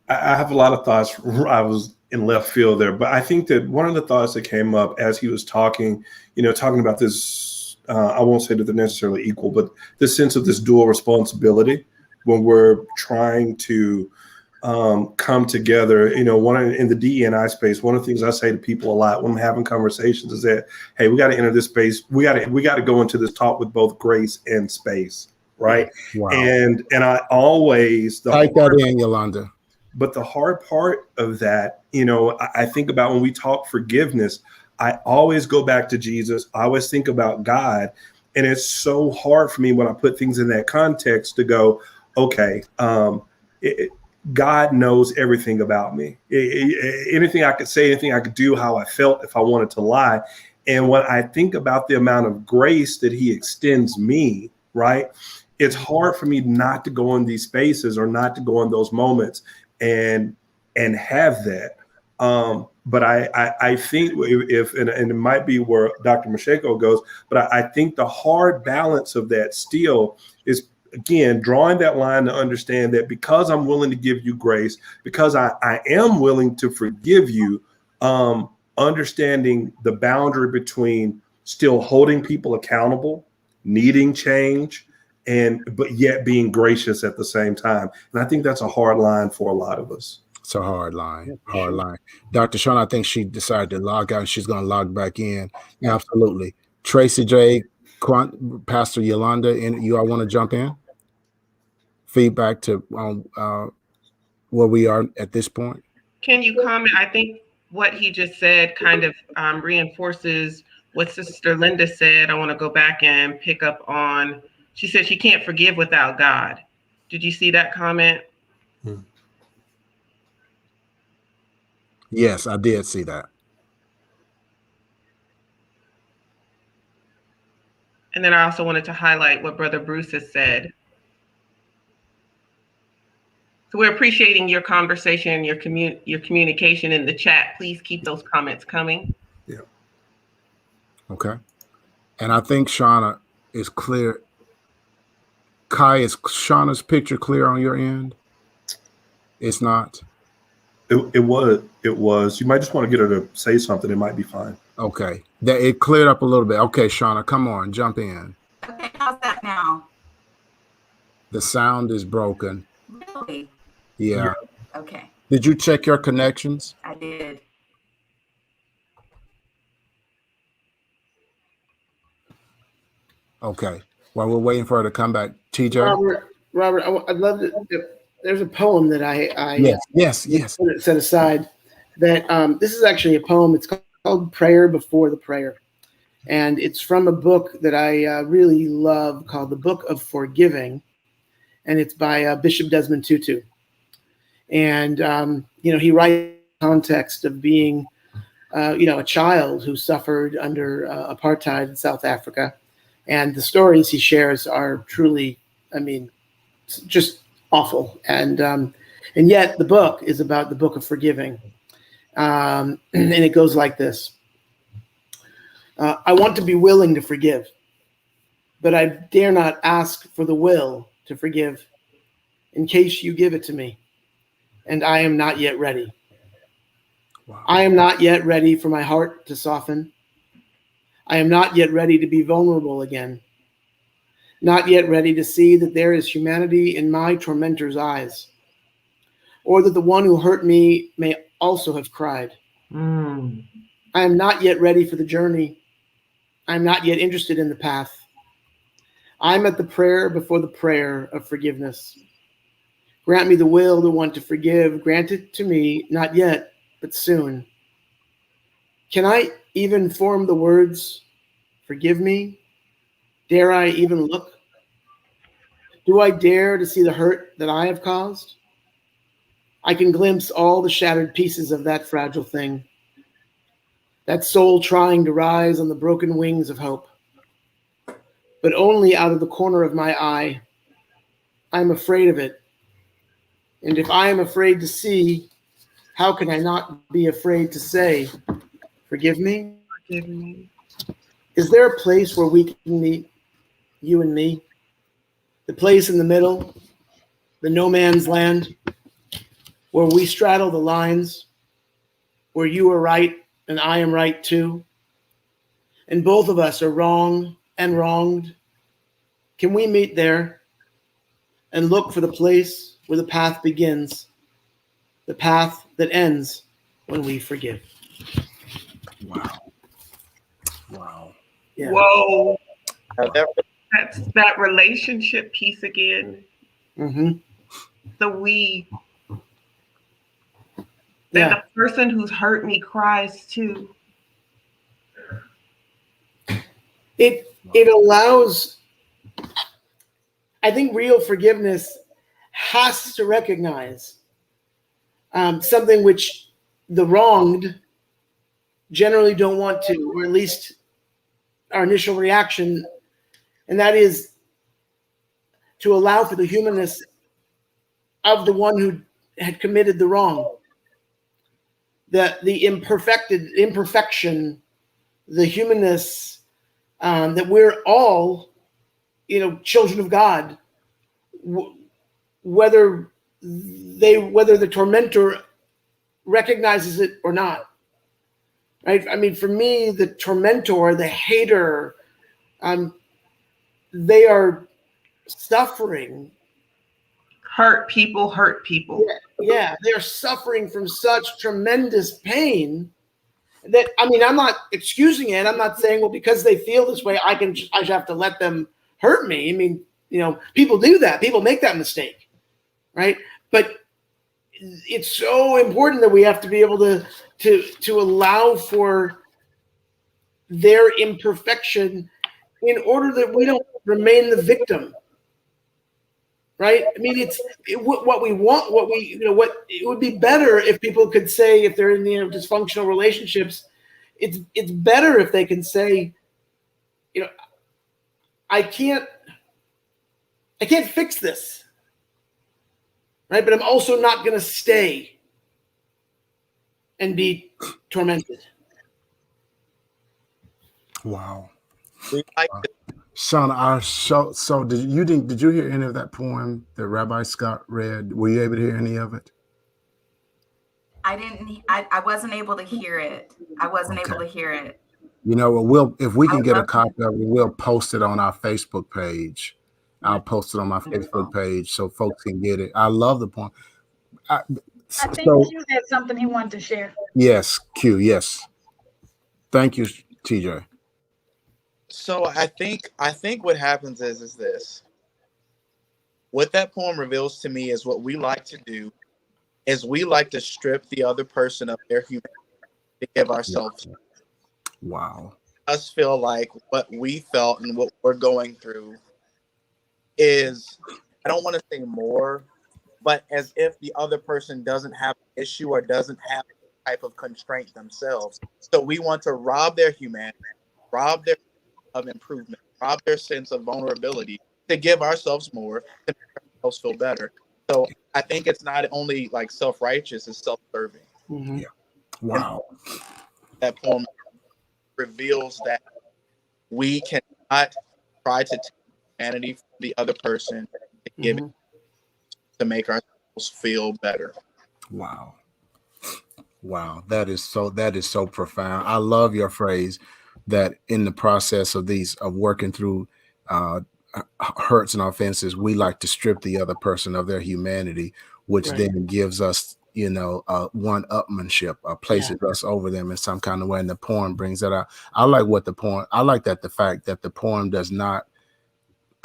I have a lot of thoughts. I was in left field there, but I think that one of the thoughts that came up as he was talking about this, I won't say that they're necessarily equal, but this sense of this dual responsibility when we're trying to come together. In the DE&I space, one of the things I say to people a lot when I'm having conversations is that, hey, we got to enter this space. We got to go into this talk with both grace and space, right? Wow. And I always type that in, Yolanda. But the hard part of that, I think about when we talk forgiveness, I always go back to Jesus. I always think about God. And it's so hard for me when I put things in that context to go, okay, God knows everything about me. Anything I could say, anything I could do, how I felt if I wanted to lie. And when I think about the amount of grace that he extends me, right, it's hard for me not to go in these spaces or not to go in those moments and have that. But I think and it might be where Dr. Mashego goes, but I think the hard balance of that still is, again, drawing that line to understand that because I'm willing to give you grace, because I am willing to forgive you, understanding the boundary between still holding people accountable, needing change, but yet being gracious at the same time. And I think that's a hard line for a lot of us. It's a hard line. Dr. Shana, I think she decided to log out and she's going to log back in. Yeah. Absolutely. Tracy J, Pastor Yolanda, and you all want to jump in? Feedback to where we are at this point? Can you comment? I think what he just said kind of reinforces what Sister Linda said. I want to go back and pick up on, she said she can't forgive without God. Did you see that comment? Yes, I did see that. And then I also wanted to highlight what Brother Bruce has said. So we're appreciating your conversation, your communication in the chat. Please keep those comments coming. Yeah. Okay. And I think Shana is clear. Kai, is Shauna's picture clear on your end? It's not. It was. You might just want to get her to say something. It might be fine. Okay. It cleared up a little bit. Okay, Shana, come on, jump in. Okay, how's that now? The sound is broken. Really? Yeah. Okay. Did you check your connections? I did. Okay. While we're waiting for her to come back, TJ. Robert, I'd love to. There's a poem that I yes set aside. That this is actually a poem. It's called "Prayer Before the Prayer," and it's from a book that I really love called "The Book of Forgiving," and it's by Bishop Desmond Tutu. And he writes in the context of being a child who suffered under apartheid in South Africa, and the stories he shares are truly, just awful. And yet the book is about the book of forgiving. And it goes like this. I want to be willing to forgive, but I dare not ask for the will to forgive in case you give it to me, and I am not yet ready. Wow. I am not yet ready for my heart to soften. I am not yet ready to be vulnerable again. Not yet ready to see that there is humanity in my tormentor's eyes, or that the one who hurt me may also have cried. I am not yet ready for the journey. I am not yet interested in the path. I'm at the prayer before the prayer of forgiveness. Grant me the will to want to forgive. Grant it to me, not yet, but soon. Can I even form the words, forgive me? Dare I even look? Do I dare to see the hurt that I have caused? I can glimpse all the shattered pieces of that fragile thing, that soul trying to rise on the broken wings of hope. But only out of the corner of my eye. I'm afraid of it. And if I am afraid to see, how can I not be afraid to say, forgive me? Forgive me. Is there a place where we can meet, you and me? The place in the middle, the no man's land, where we straddle the lines, where you are right and I am right too, and both of us are wrong and wronged. Can we meet there and look for the place where the path begins, the path that ends when we forgive? Wow. Wow. Yeah. Whoa. That That's that relationship piece again. Mm-hmm. The we. Yeah. That the person who's hurt me cries too. It allows, I think real forgiveness has to recognize something which the wronged generally don't want to, or at least our initial reaction, and that is to allow for the humanness of the one who had committed the wrong, the imperfection, the humanness, that we're all, children of God, whether the tormentor recognizes it or not. Right? I mean, for me, the tormentor, the hater, they are suffering. Hurt people hurt people. Yeah, they are suffering from such tremendous pain that, I mean, I'm not excusing it. I'm not saying, well, because they feel this way, I should have to let them hurt me. I mean, people do that. People make that mistake, right? But it's so important that we have to be able to allow for their imperfection in order that we don't remain the victim. Right? I mean, what we want, what it would be better if people could say, if they're in dysfunctional relationships, it's better if they can say, I can't fix this, right? But I'm also not going to stay and be tormented. Wow. we like Shana, did you hear any of that poem that Rabbi Scott read? Were you able to hear any of it? I wasn't able to hear it. If we can get a copy of it, we'll post it on our Facebook page. I'll post it on my Facebook page so folks can get it. I love the poem. I think Q had something he wanted to share. Yes, Q. Yes. Thank you, TJ. So I think what happens is this. What that poem reveals to me is what we like to do is we like to strip the other person of their humanity to give ourselves. Wow. Us feel like what we felt and what we're going through is, I don't want to say more, but as if the other person doesn't have an issue or doesn't have a type of constraint themselves. So we want to rob their humanity, rob their of improvement, rob their sense of vulnerability to give ourselves more, to make ourselves feel better. So I think it's not only like self-righteous, it's self-serving. Mm-hmm. Yeah. Wow. And that poem reveals that we cannot try to take humanity from the other person and give it to make ourselves feel better. Wow. Wow. That is so profound. I love your phrase that in the process of working through hurts and offenses, we like to strip the other person of their humanity, which then gives us, one-upmanship, places us over them in some kind of way. And the poem brings that out. I like that the fact that the poem does not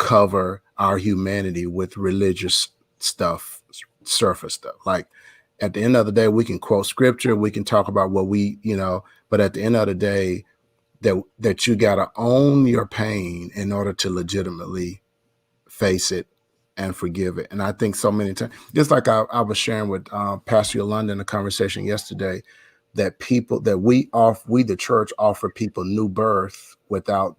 cover our humanity with religious stuff, surface stuff. Like at the end of the day, we can quote scripture, we can talk about what we, but at the end of the day, that you got to own your pain in order to legitimately face it and forgive it. And I think so many times, just like I was sharing with Pastor Yolanda in a conversation yesterday, that we the church offer people new birth without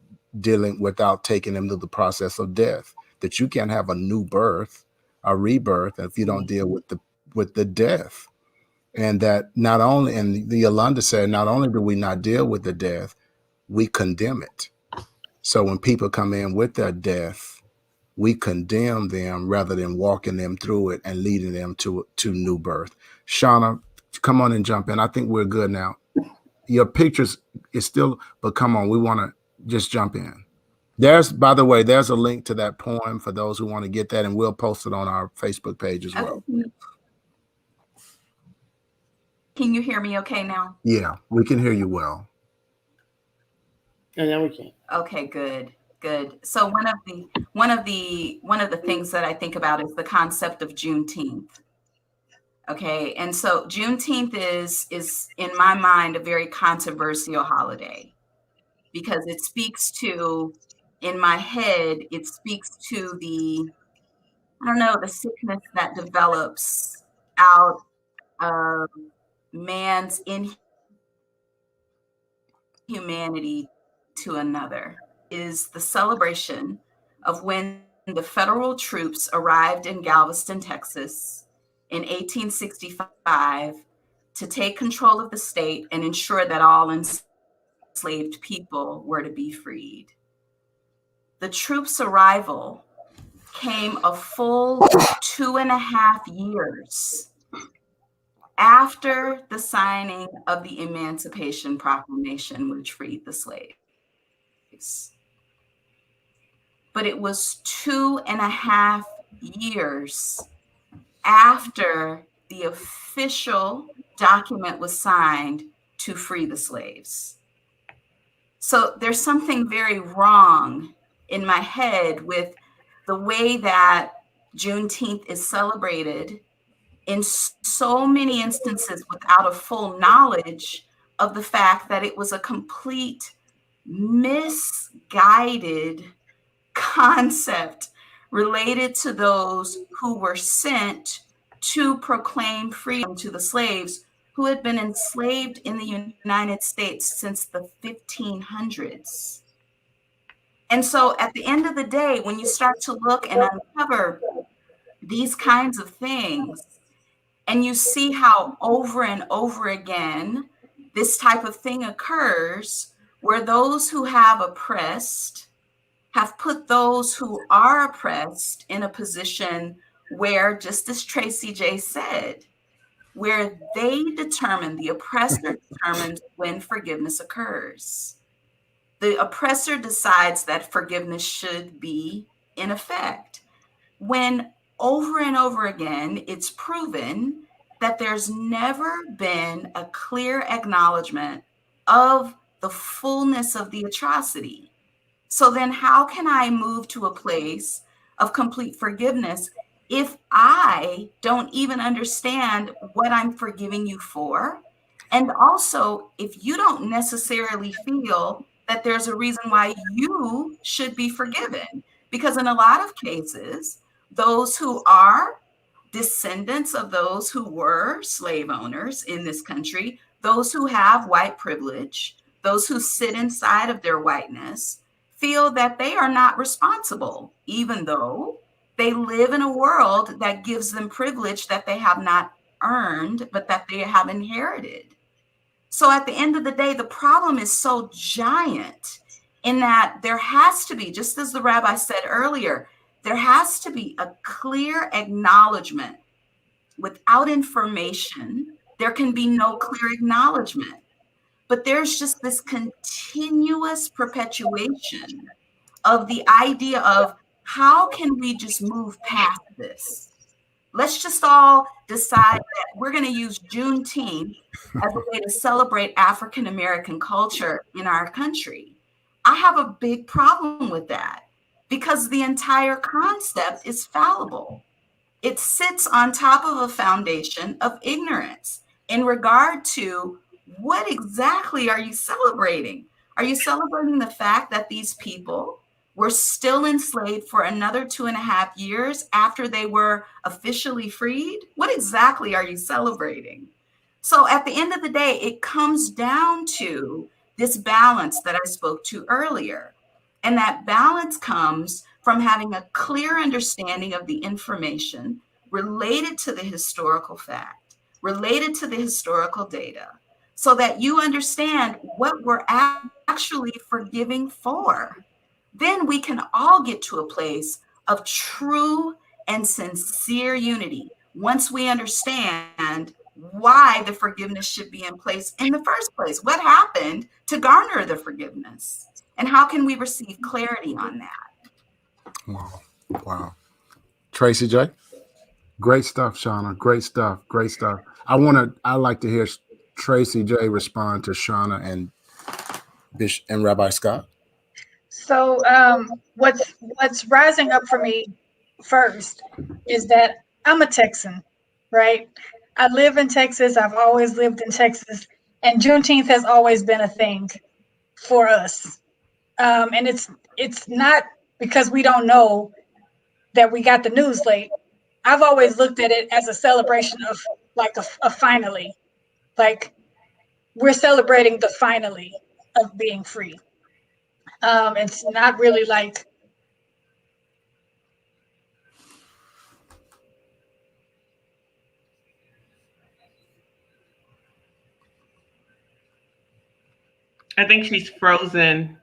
taking them through the process of death. That you can't have a new birth, a rebirth, if you don't deal with the death. And that not only, and the Yolanda said, not only do we not deal with the death, we condemn it. So when people come in with their death, we condemn them rather than walking them through it and leading them to new birth. Shana, come on and jump in. I think we're good now. Your pictures is still, but come on, we want to just jump in. By the way, there's a link to that poem for those who want to get that, and we'll post it on our Facebook page as well. Can you hear me okay now? Yeah, we can hear you well. And now we can. Okay, good. So one of the things that I think about is the concept of Juneteenth. Okay, and so Juneteenth is in my mind a very controversial holiday because it speaks to, in my head, it speaks to the sickness that develops out of man's inhumanity to another. Is the celebration of when the federal troops arrived in Galveston, Texas in 1865 to take control of the state and ensure that all enslaved people were to be freed. The troops' arrival came a full 2.5 years after the signing of the Emancipation Proclamation, which freed the slaves. But it was 2.5 years after the official document was signed to free the slaves. So there's something very wrong in my head with the way that Juneteenth is celebrated in so many instances without a full knowledge of the fact that it was a complete misguided concept related to those who were sent to proclaim freedom to the slaves who had been enslaved in the United States since the 1500s. And so at the end of the day, when you start to look and uncover these kinds of things, and you see how over and over again this type of thing occurs, where those who have oppressed have put those who are oppressed in a position where, just as Tracy J. said, where the oppressor determines when forgiveness occurs. The oppressor decides that forgiveness should be in effect. When over and over again, it's proven that there's never been a clear acknowledgement of the fullness of the atrocity. So then how can I move to a place of complete forgiveness if I don't even understand what I'm forgiving you for? And also, if you don't necessarily feel that there's a reason why you should be forgiven, because in a lot of cases, those who are descendants of those who were slave owners in this country, those who have white privilege, those who sit inside of their whiteness, feel that they are not responsible, even though they live in a world that gives them privilege that they have not earned, but that they have inherited. So at the end of the day, the problem is so giant in that there has to be, just as the rabbi said earlier, there has to be a clear acknowledgement. Without information, there can be no clear acknowledgement. But there's just this continuous perpetuation of the idea of how can we just move past this? Let's just all decide that we're going to use Juneteenth as a way to celebrate African-American culture in our country. I have a big problem with that because the entire concept is fallible. It sits on top of a foundation of ignorance in regard to what exactly are you celebrating? Are you celebrating the fact that these people were still enslaved for another 2.5 years after they were officially freed? What exactly are you celebrating? So at the end of the day, it comes down to this balance that I spoke to earlier. And that balance comes from having a clear understanding of the information related to the historical fact, related to the historical data, so that you understand what we're actually forgiving for. Then we can all get to a place of true and sincere unity once we understand why the forgiveness should be in place in the first place. What happened to garner the forgiveness? And how can we receive clarity on that? Wow. Wow. Tracy J. Great stuff, Shana. Great stuff. Great stuff. I like to hear Tracy J respond to Shana and Bishop and Rabbi Scott. So what's rising up for me first is that I'm a Texan, right? I live in Texas. I've always lived in Texas, and Juneteenth has always been a thing for us. And it's not because we don't know that we got the news late. I've always looked at it as a celebration of like a finally, like we're celebrating the finally of being free. It's not really like I think she's frozen.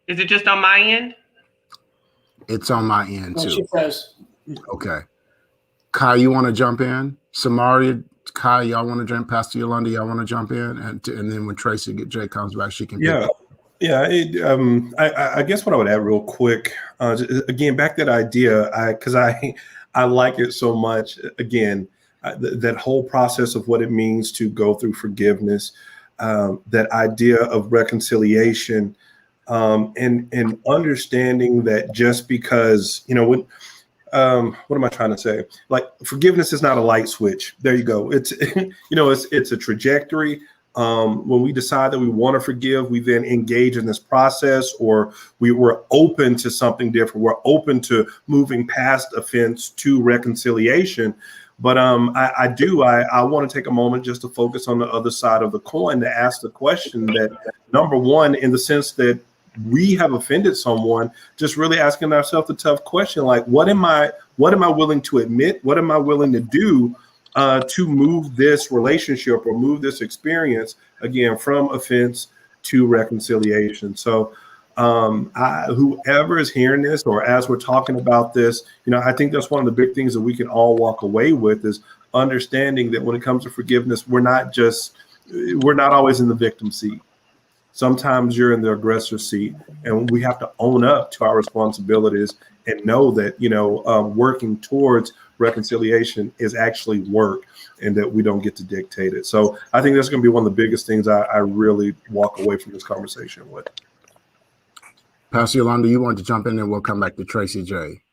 Is it just on my end? It's on my end Well, too. she says. Okay. Kai, you want to jump in? Samaria, Kai, y'all want to jump? Pastor Yolanda, y'all want to jump in? And then when Tracy J comes back, she can pick Yeah. up. Yeah, I guess what I would add real quick, again, back that idea, because I like it so much. Again, that whole process of what it means to go through forgiveness, that idea of reconciliation, and understanding that just because, what am I trying to say? Like, forgiveness is not a light switch. There you go. It's it's a trajectory. When we decide that we want to forgive, we then engage in this process, or we're open to something different. We're open to moving past offense to reconciliation. But I want to take a moment just to focus on the other side of the coin, to ask the question that, number one, in the sense that we have offended someone, just really asking ourselves the tough question, like, what am I willing to admit? What am I willing to do to move this relationship or move this experience, again, from offense to reconciliation? So whoever is hearing this, or as we're talking about this, I think that's one of the big things that we can all walk away with, is understanding that when it comes to forgiveness, we're not always in the victim seat. Sometimes you're in the aggressor seat, and we have to own up to our responsibilities and know that, working towards reconciliation is actually work, and that we don't get to dictate it. So I think that's going to be one of the biggest things I really walk away from this conversation with. Pastor Yolanda, you want to jump in, and we'll come back to Tracy J.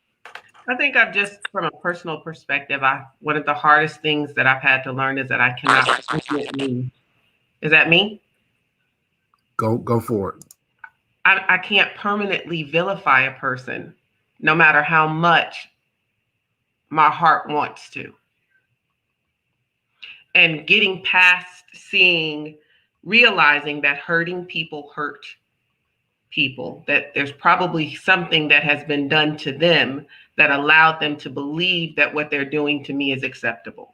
I think I've just, from a personal perspective, one of the hardest things that I've had to learn is that I cannot admit me. Is that me? Go for it. I can't permanently vilify a person, no matter how much my heart wants to. And getting past realizing that hurting people hurt people, that there's probably something that has been done to them that allowed them to believe that what they're doing to me is acceptable.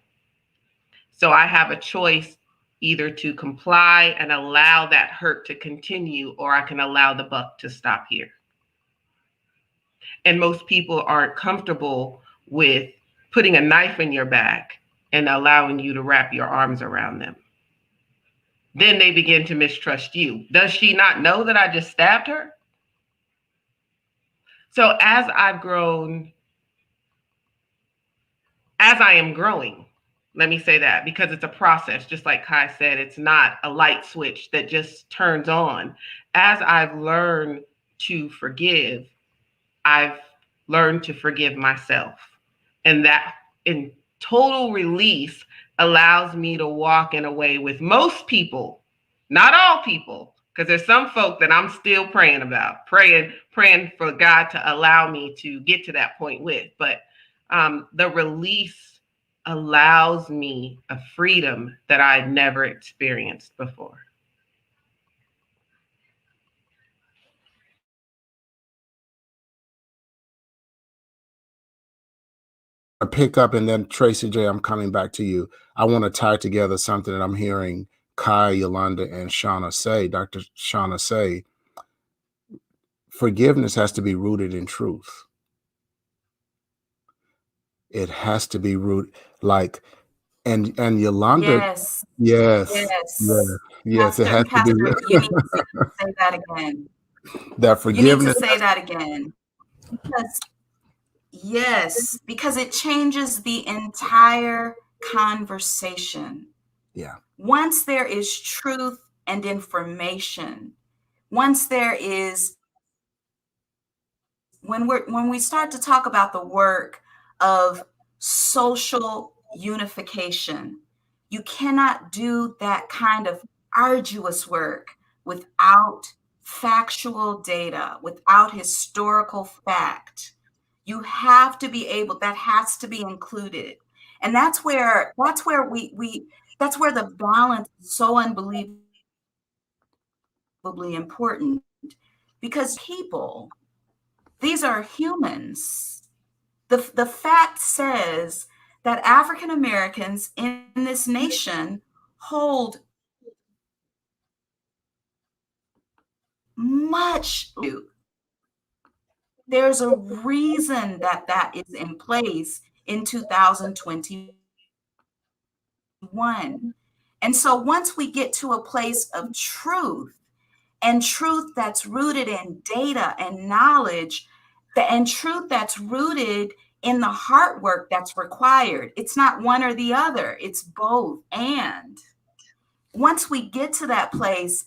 So I have a choice, either to comply and allow that hurt to continue, or I can allow the buck to stop here. And most people aren't comfortable with putting a knife in your back and allowing you to wrap your arms around them. Then they begin to mistrust you. Does she not know that I just stabbed her? So as I am growing, let me say that, because it's a process, just like Kai said, it's not a light switch that just turns on. As I've learned to forgive, I've learned to forgive myself. And that in total release allows me to walk in a way with most people, not all people, because there's some folk that I'm still praying about, praying for God to allow me to get to that point with. But the release allows me a freedom that I'd never experienced before. Pick up, and then Tracy J, I'm coming back to you. I want to tie together something that I'm hearing Kai, Yolanda, and Shana say, Dr. Shana say. Forgiveness has to be rooted in truth. It has to be rooted, like, and Yolanda, Yes. yes, Yes. yes, it Pastor, has to be. you need to say that again. That You need to forgiveness. say that again. Because it changes the entire conversation. Yeah. Once there is truth and information, once there is, when we start to talk about the work of social unification, you cannot do that kind of arduous work without factual data, without historical fact. You have to be able, that has to be included. And that's where the balance is so unbelievably important, because people, these are humans. The fact says that African Americans in this nation hold much. There's a reason that that is in place in 2021. And so once we get to a place of truth, and truth that's rooted in data and knowledge, and truth that's rooted in the heart work that's required, it's not one or the other, it's both. And once we get to that place,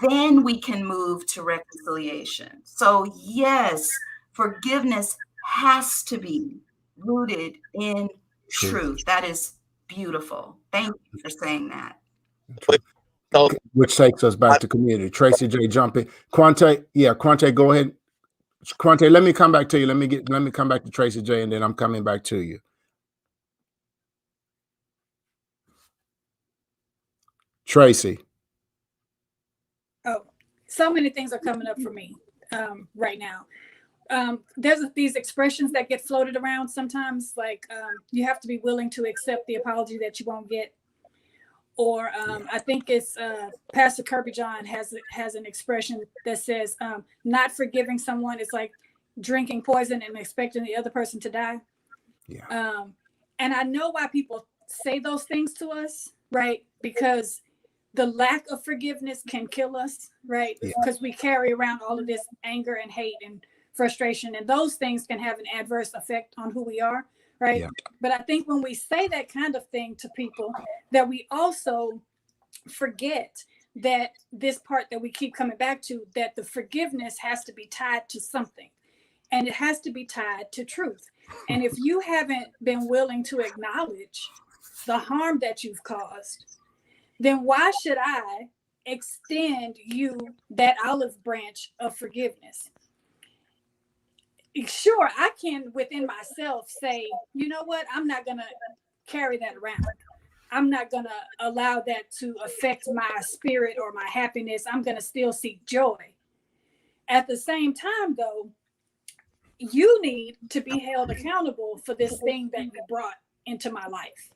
then we can move to reconciliation. So yes, forgiveness has to be rooted in truth. That is beautiful. Thank you for saying that. Which takes us back to community. Tracy J, jump in. Quante, go ahead. Quante, let me come back to you. Let me come back to Tracy J, and then I'm coming back to you. Tracy. Oh, so many things are coming up for me right now. There's these expressions that get floated around sometimes, like you have to be willing to accept the apology that you won't get. Or I think it's Pastor Kirby John has an expression that says not forgiving someone is like drinking poison and expecting the other person to die. Yeah. And I know why people say those things to us, right? Because the lack of forgiveness can kill us, right? Because we carry around all of this anger and hate and frustration, and those things can have an adverse effect on who we are, right? Yeah. But I think when we say that kind of thing to people, that we also forget that this part that we keep coming back to, that the forgiveness has to be tied to something, and it has to be tied to truth. And if you haven't been willing to acknowledge the harm that you've caused, then why should I extend you that olive branch of forgiveness? Sure, I can within myself say, you know what, I'm not going to carry that around. I'm not going to allow that to affect my spirit or my happiness. I'm going to still seek joy. At the same time, though, you need to be held accountable for this thing that you brought into my life.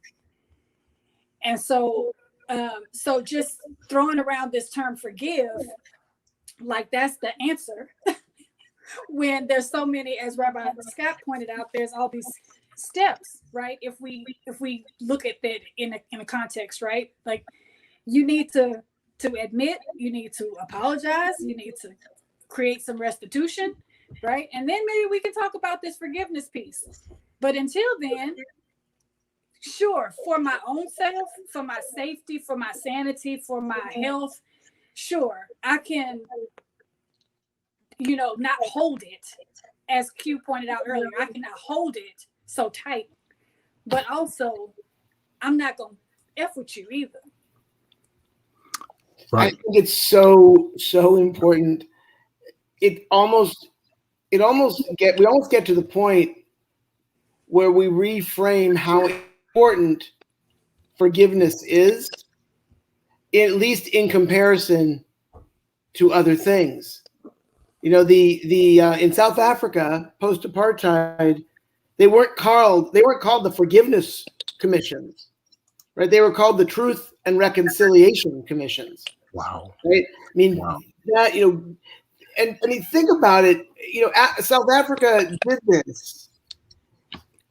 And so just throwing around this term forgive, like that's the answer, when there's so many, as Rabbi Scott pointed out, there's all these steps, right? If we look at that in a context, right? Like you need to admit, you need to apologize, you need to create some restitution, right? And then maybe we can talk about this forgiveness piece. But until then, sure, for my own self, for my safety, for my sanity, for my health, sure, I can not hold it, as Q pointed out earlier. I cannot hold it so tight, but also I'm not gonna F with you either. Right. I think it's so important. We almost get to the point where we reframe how important forgiveness is, at least in comparison to other things. In South Africa, post-apartheid, they weren't called the forgiveness commissions, right? They were called the Truth and Reconciliation Commissions. Wow. Right? I mean, Wow. that, and I mean, think about it. South Africa did this.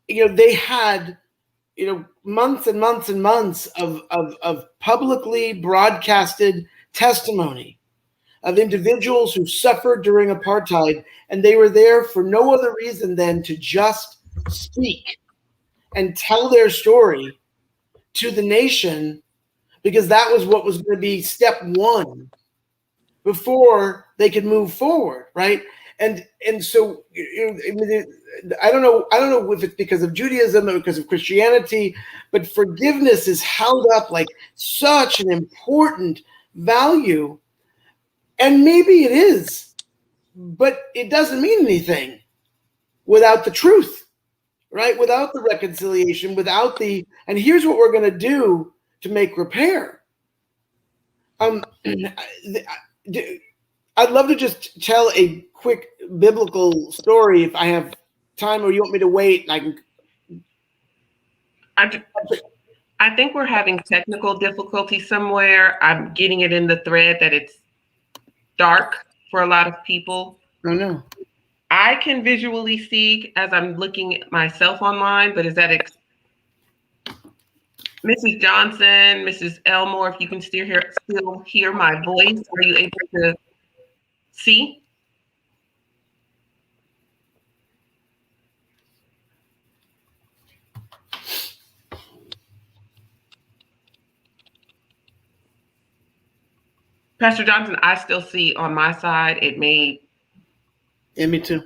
They had, months and months and months of publicly broadcasted testimony of individuals who suffered during apartheid, and they were there for no other reason than to just speak and tell their story to the nation, because that was what was going to be step one before they could move forward, right? And so I don't know if it's because of Judaism or because of Christianity, but forgiveness is held up like such an important value. And maybe it is, but it doesn't mean anything without the truth, right? Without the reconciliation, and here's what we're going to do to make repair. I'd love to just tell a quick biblical story if I have time, or you want me to wait? I think we're having technical difficulty somewhere. I'm getting it in the thread that it's dark for a lot of people. Oh no. I can visually see as I'm looking at myself online, but is that Mrs. Johnson, Mrs. Elmore, if you can still hear my voice, are you able to see? Pastor Johnson, I still see on my side. It may. Yeah, me too.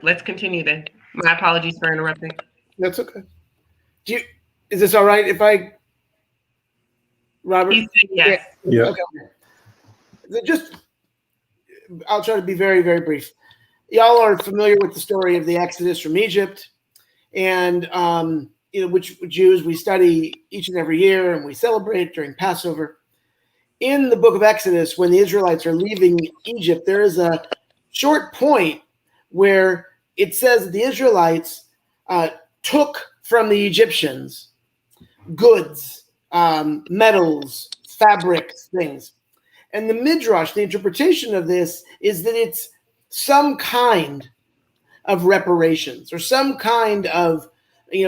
Let's continue then. My apologies for interrupting. That's okay. Is this all right if I, Robert? He said yes. Yeah. Okay. I'll try to be very, very brief. Y'all are familiar with the story of the Exodus from Egypt, and which Jews we study each and every year, and we celebrate during Passover. In the book of Exodus, when the Israelites are leaving Egypt, there is a short point where it says that the Israelites took from the Egyptians goods, metals, fabrics, things. And the Midrash, the interpretation of this is that it's some kind of reparations, or some kind of,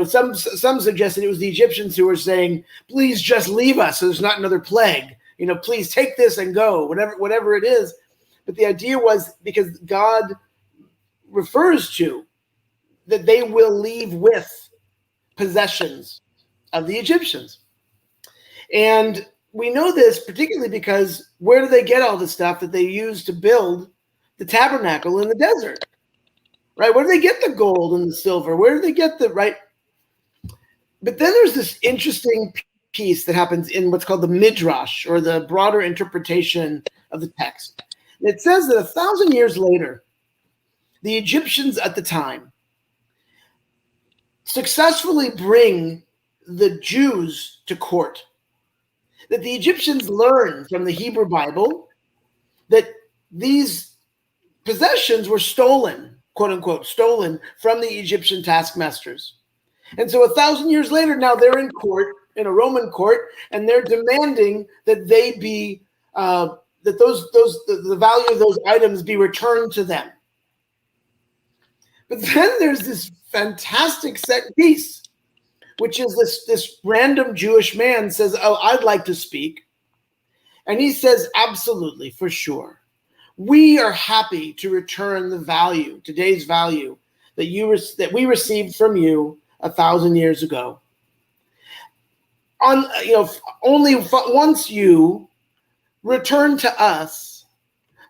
some suggested it was the Egyptians who were saying, please just leave us so there's not another plague. Please take this and go, whatever it is. But the idea was because God refers to that they will leave with possessions of the Egyptians. And we know this particularly because where do they get all the stuff that they used to build the tabernacle in the desert? Right? Where do they get the gold and the silver? Where do they get right? But then there's this interesting piece that happens in what's called the Midrash, or the broader interpretation of the text. And it says that 1,000 years later, the Egyptians at the time successfully bring the Jews to court. That the Egyptians learn from the Hebrew Bible that these possessions were stolen, quote unquote, stolen from the Egyptian taskmasters. And so 1,000 years later, now they're in court, in a Roman court, and they're demanding that they be that the value of those items be returned to them. But then there's this fantastic set piece, which is this random Jewish man says, "Oh, I'd like to speak," and he says, "Absolutely, for sure, we are happy to return the value, today's value that we received from you 1,000 years ago. Only once you return to us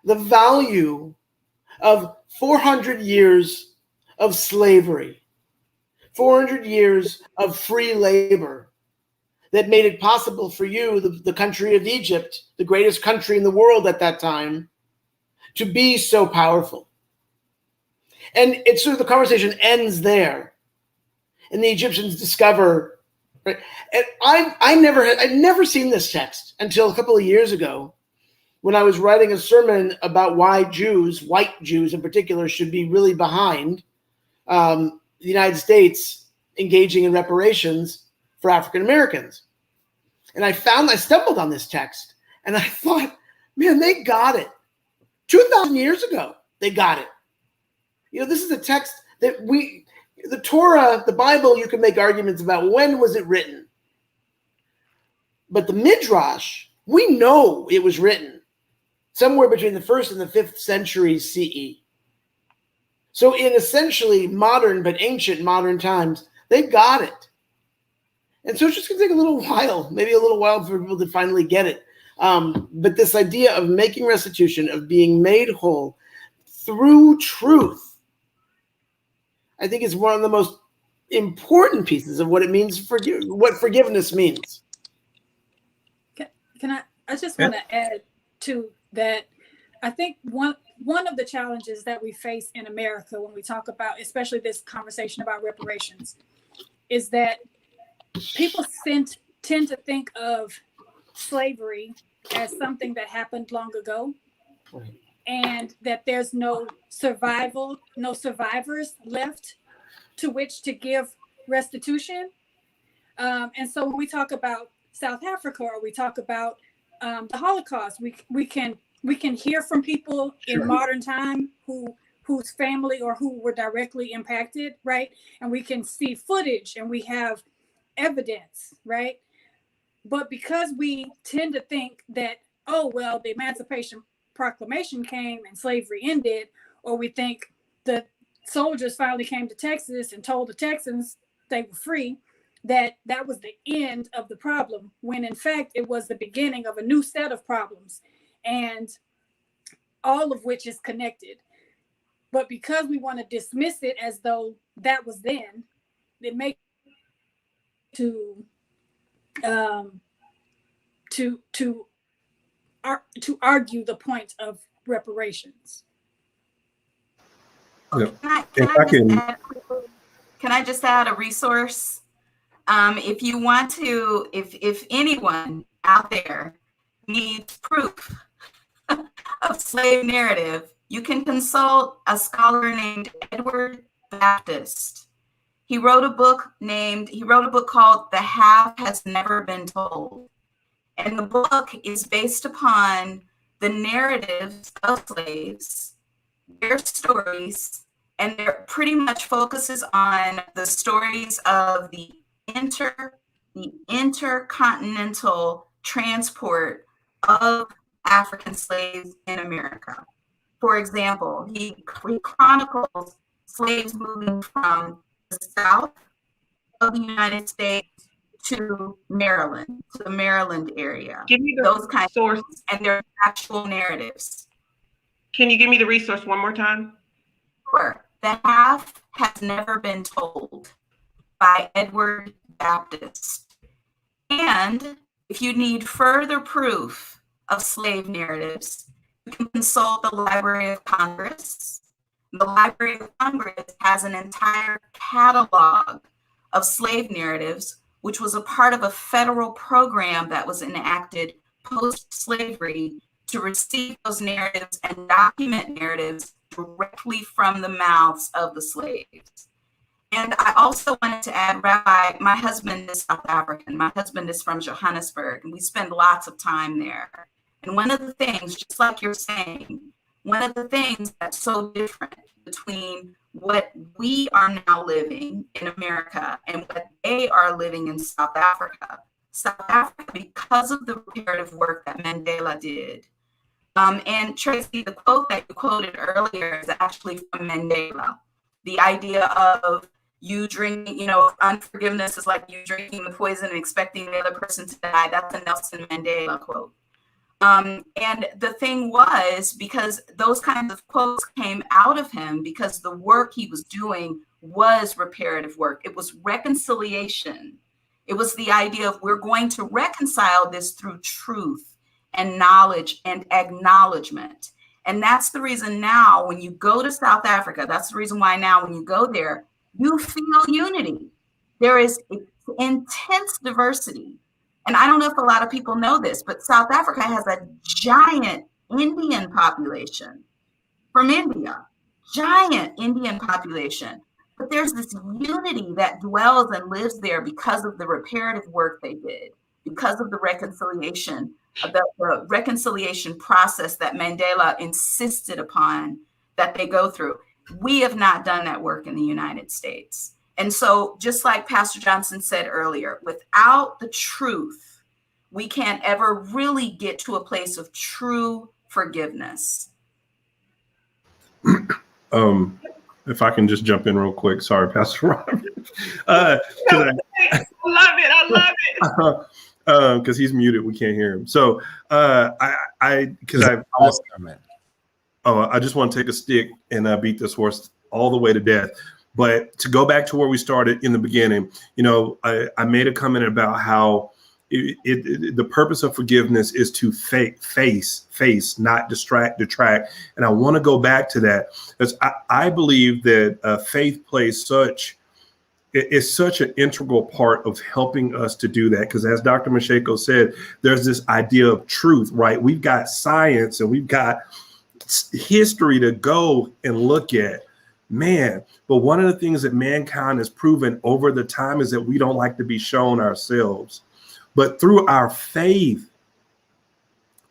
the value of 400 years of slavery, 400 years of free labor that made it possible for you, the country of Egypt, the greatest country in the world at that time, to be so powerful. And it's sort of the conversation ends there. And the Egyptians discover, right? And I'd never seen this text until a couple of years ago when I was writing a sermon about why Jews, white Jews in particular, should be really behind the United States engaging in reparations for African Americans. And I stumbled on this text and I thought, man, they got it. 2,000 years ago, they got it. This is a text that the Torah, the Bible, you can make arguments about when was it written. But the Midrash, we know it was written somewhere between the 1st and the 5th century CE. So in essentially modern, but ancient modern times, they got it. And so it's just going to take a little while, maybe a little while for people to finally get it. But this idea of making restitution, of being made whole through truth, I think is one of the most important pieces of what it means, what forgiveness means. I just want to add to that. I think one of the challenges that we face in America when we talk about, especially this conversation about reparations, is that people tend to think of slavery as something that happened long ago, right, and that there's no survivors left to which to give restitution. And so when we talk about South Africa or we talk about the Holocaust, we can hear from people in modern time whose family or who were directly impacted, right? And we can see footage and we have evidence, right? But because we tend to think that, oh, well, the Emancipation Proclamation came and slavery ended, or we think the soldiers finally came to Texas and told the Texans they were free, that was the end of the problem, when in fact it was the beginning of a new set of problems, and all of which is connected. But because we want to dismiss it as though that was then, it makes to argue the point of reparations. Can I just add a resource? If you want to, if anyone out there needs proof of slave narrative, you can consult a scholar named Edward Baptist. He wrote a book called The Half Has Never Been Told. And the book is based upon the narratives of slaves, their stories, and it pretty much focuses on the stories of the intercontinental transport of African slaves in America. For example, he chronicles slaves moving from the south of the United States to Maryland, to the Maryland area. Give me those kinds of source, and their actual narratives. Can you give me the resource one more time? Sure. The Half Has Never Been Told by Edward Baptist. And if you need further proof of slave narratives, you can consult the Library of Congress. The Library of Congress has an entire catalog of slave narratives, which was a part of a federal program that was enacted post-slavery to receive those narratives and document narratives directly from the mouths of the slaves. And I also wanted to add, Rabbi, my husband is South African. My husband is from Johannesburg, and we spend lots of time there. And one of the things, just like you're saying, one of the things that's so different between what we are now living in America and what they are living in South Africa. South Africa, because of the reparative work that Mandela did. And Tracy, the quote that you quoted earlier is actually from Mandela. The idea of you drinking, unforgiveness is like you drinking the poison and expecting the other person to die. That's a Nelson Mandela quote. And the thing was, because those kinds of quotes came out of him, because the work he was doing was reparative work. It was reconciliation. It was the idea of we're going to reconcile this through truth and knowledge and acknowledgement. And that's the reason now when you go to South Africa, that's the reason why now when you go there, you feel unity. There is intense diversity. And I don't know if a lot of people know this, but South Africa has a giant Indian population from India, giant Indian population. But there's this unity that dwells and lives there because of the reparative work they did, because of the reconciliation process that Mandela insisted upon that they go through. We have not done that work in the United States. And so just like Pastor Johnson said earlier, without the truth, we can't ever really get to a place of true forgiveness. If I can just jump in real quick. Sorry, Pastor Robert. I love it. Because he's muted, we can't hear him. So I just want to take a stick and beat this horse all the way to death. But to go back to where we started in the beginning, I made a comment about how the purpose of forgiveness is to face, not detract. And I want to go back to that because I believe that faith plays such an integral part of helping us to do that. Because as Dr. Mashego said, there's this idea of truth, right? We've got science and we've got history to go and look at. Man, but one of the things that mankind has proven over the time is that we don't like to be shown ourselves. But through our faith,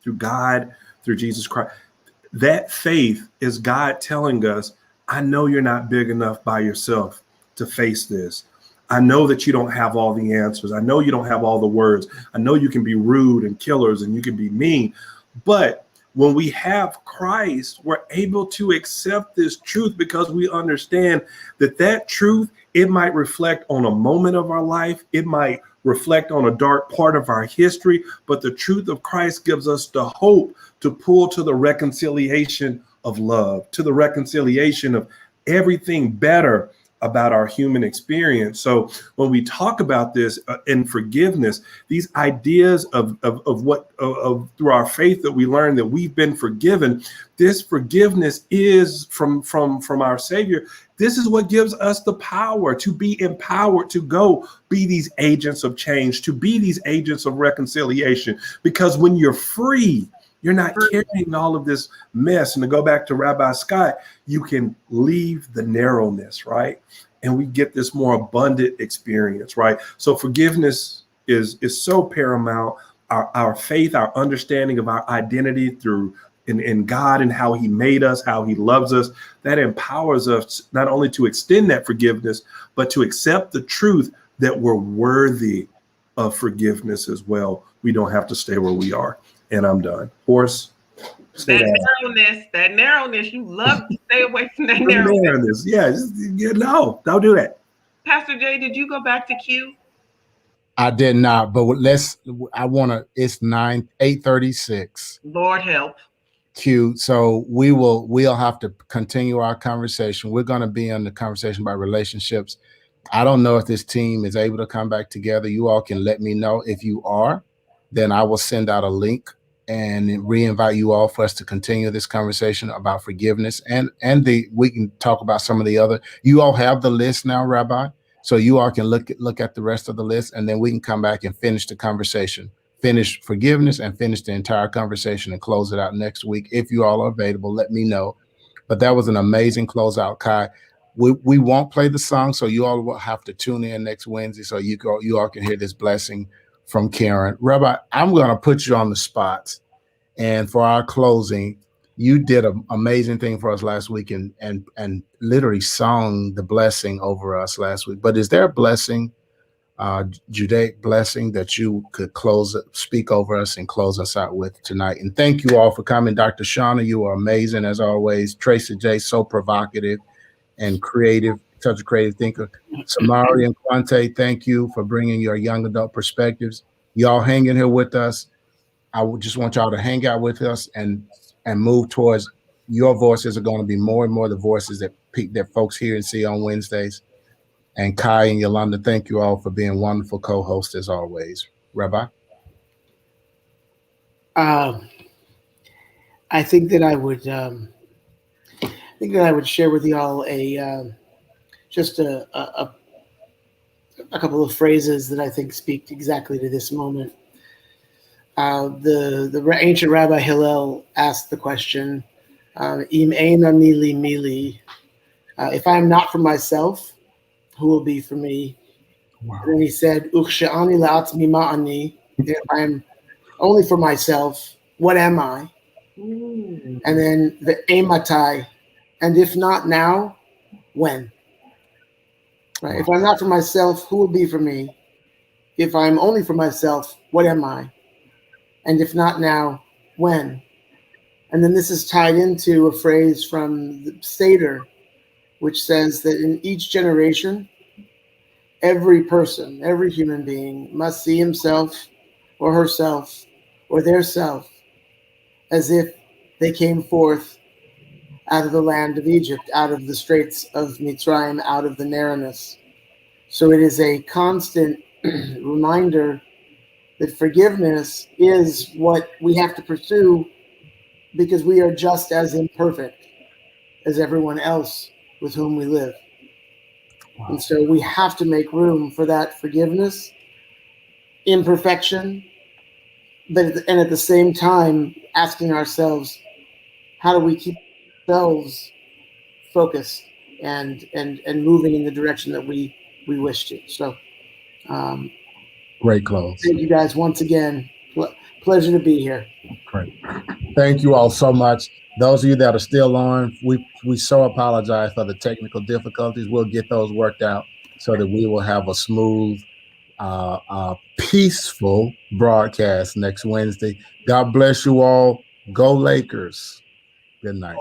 through God, through Jesus Christ, that faith is God telling us, I know you're not big enough by yourself to face this. I know that you don't have all the answers. I know you don't have all the words. I know you can be rude and killers and you can be mean. But when we have Christ, we're able to accept this truth because we understand that truth, it might reflect on a moment of our life. It might reflect on a dark part of our history, but the truth of Christ gives us the hope to pull to the reconciliation of love, to the reconciliation of everything better about our human experience. So when we talk about this in forgiveness, these ideas of through our faith that we learn that we've been forgiven, this forgiveness is from our Savior. This is what gives us the power to be empowered to go be these agents of change, to be these agents of reconciliation. Because when you're free, you're not carrying all of this mess. And to go back to Rabbi Scott, you can leave the narrowness, right? And we get this more abundant experience, right? So forgiveness is so paramount. Our faith, our understanding of our identity through in God and how he made us, how he loves us, that empowers us not only to extend that forgiveness, but to accept the truth that we're worthy of forgiveness as well. We don't have to stay where we are. And I'm done. Horace, that narrowness, you love to stay away from that narrowness. No, don't do that. Pastor Jay, did you go back to Q? I did not, but it's 8:36. Lord help. Q. So we'll have to continue our conversation. We're going to be on the conversation about relationships. I don't know if this team is able to come back together. You all can let me know. If you are, then I will send out a link and re-invite you all for us to continue this conversation about forgiveness. And we can talk about some of the other. You all have the list now, Rabbi. So you all can look at the rest of the list, and then we can come back and finish the conversation. Finish forgiveness and finish the entire conversation and close it out next week. If you all are available, let me know. But that was an amazing closeout, Kai. We won't play the song, so you all will have to tune in next Wednesday so you all can hear this blessing from Karen. Rabbi, I'm going to put you on the spot. And for our closing, you did an amazing thing for us last week and literally sung the blessing over us last week. But is there a blessing, Judaic blessing that you could speak over us and close us out with tonight? And thank you all for coming. Dr. Shana, you are amazing as always. Tracy J, so provocative and creative, such a creative thinker. Samari and Quante, thank you for bringing your young adult perspectives. Y'all hanging here with us. I would just want y'all to hang out with us and move towards your voices are going to be more and more the voices that folks hear and see on Wednesdays. And Kai and Yolanda, thank you all for being wonderful co-hosts as always. Rabbi? I think that I would share with y'all just a couple of phrases that I think speak exactly to this moment. The ancient Rabbi Hillel asked the question, "Im ein ani li mili," if I am not for myself, who will be for me? Wow. And then he said, "Uchshe'ani la'atzmi ma'ani," if I am only for myself, what am I? And then the ematai, and if not now, when? Right? If I'm not for myself, who will be for me? If I'm only for myself, what am I? And if not now, when? And then this is tied into a phrase from the Seder, which says that in each generation, every person, every human being must see himself or herself or their self as if they came forth out of the land of Egypt, out of the straits of Mitzrayim, out of the narrowness. So it is a constant reminder that forgiveness is what we have to pursue because we are just as imperfect as everyone else with whom we live. Wow. And so we have to make room for that forgiveness, imperfection, and at the same time asking ourselves, how do we keep ourselves focused and moving in the direction that we wish to? So great close. Thank you guys once again. Pleasure to be here. Great. Thank you all so much. Those of you that are still on, we so apologize for the technical difficulties. We'll get those worked out so that we will have a smooth, peaceful broadcast next Wednesday. God bless you all. Go Lakers. Good night.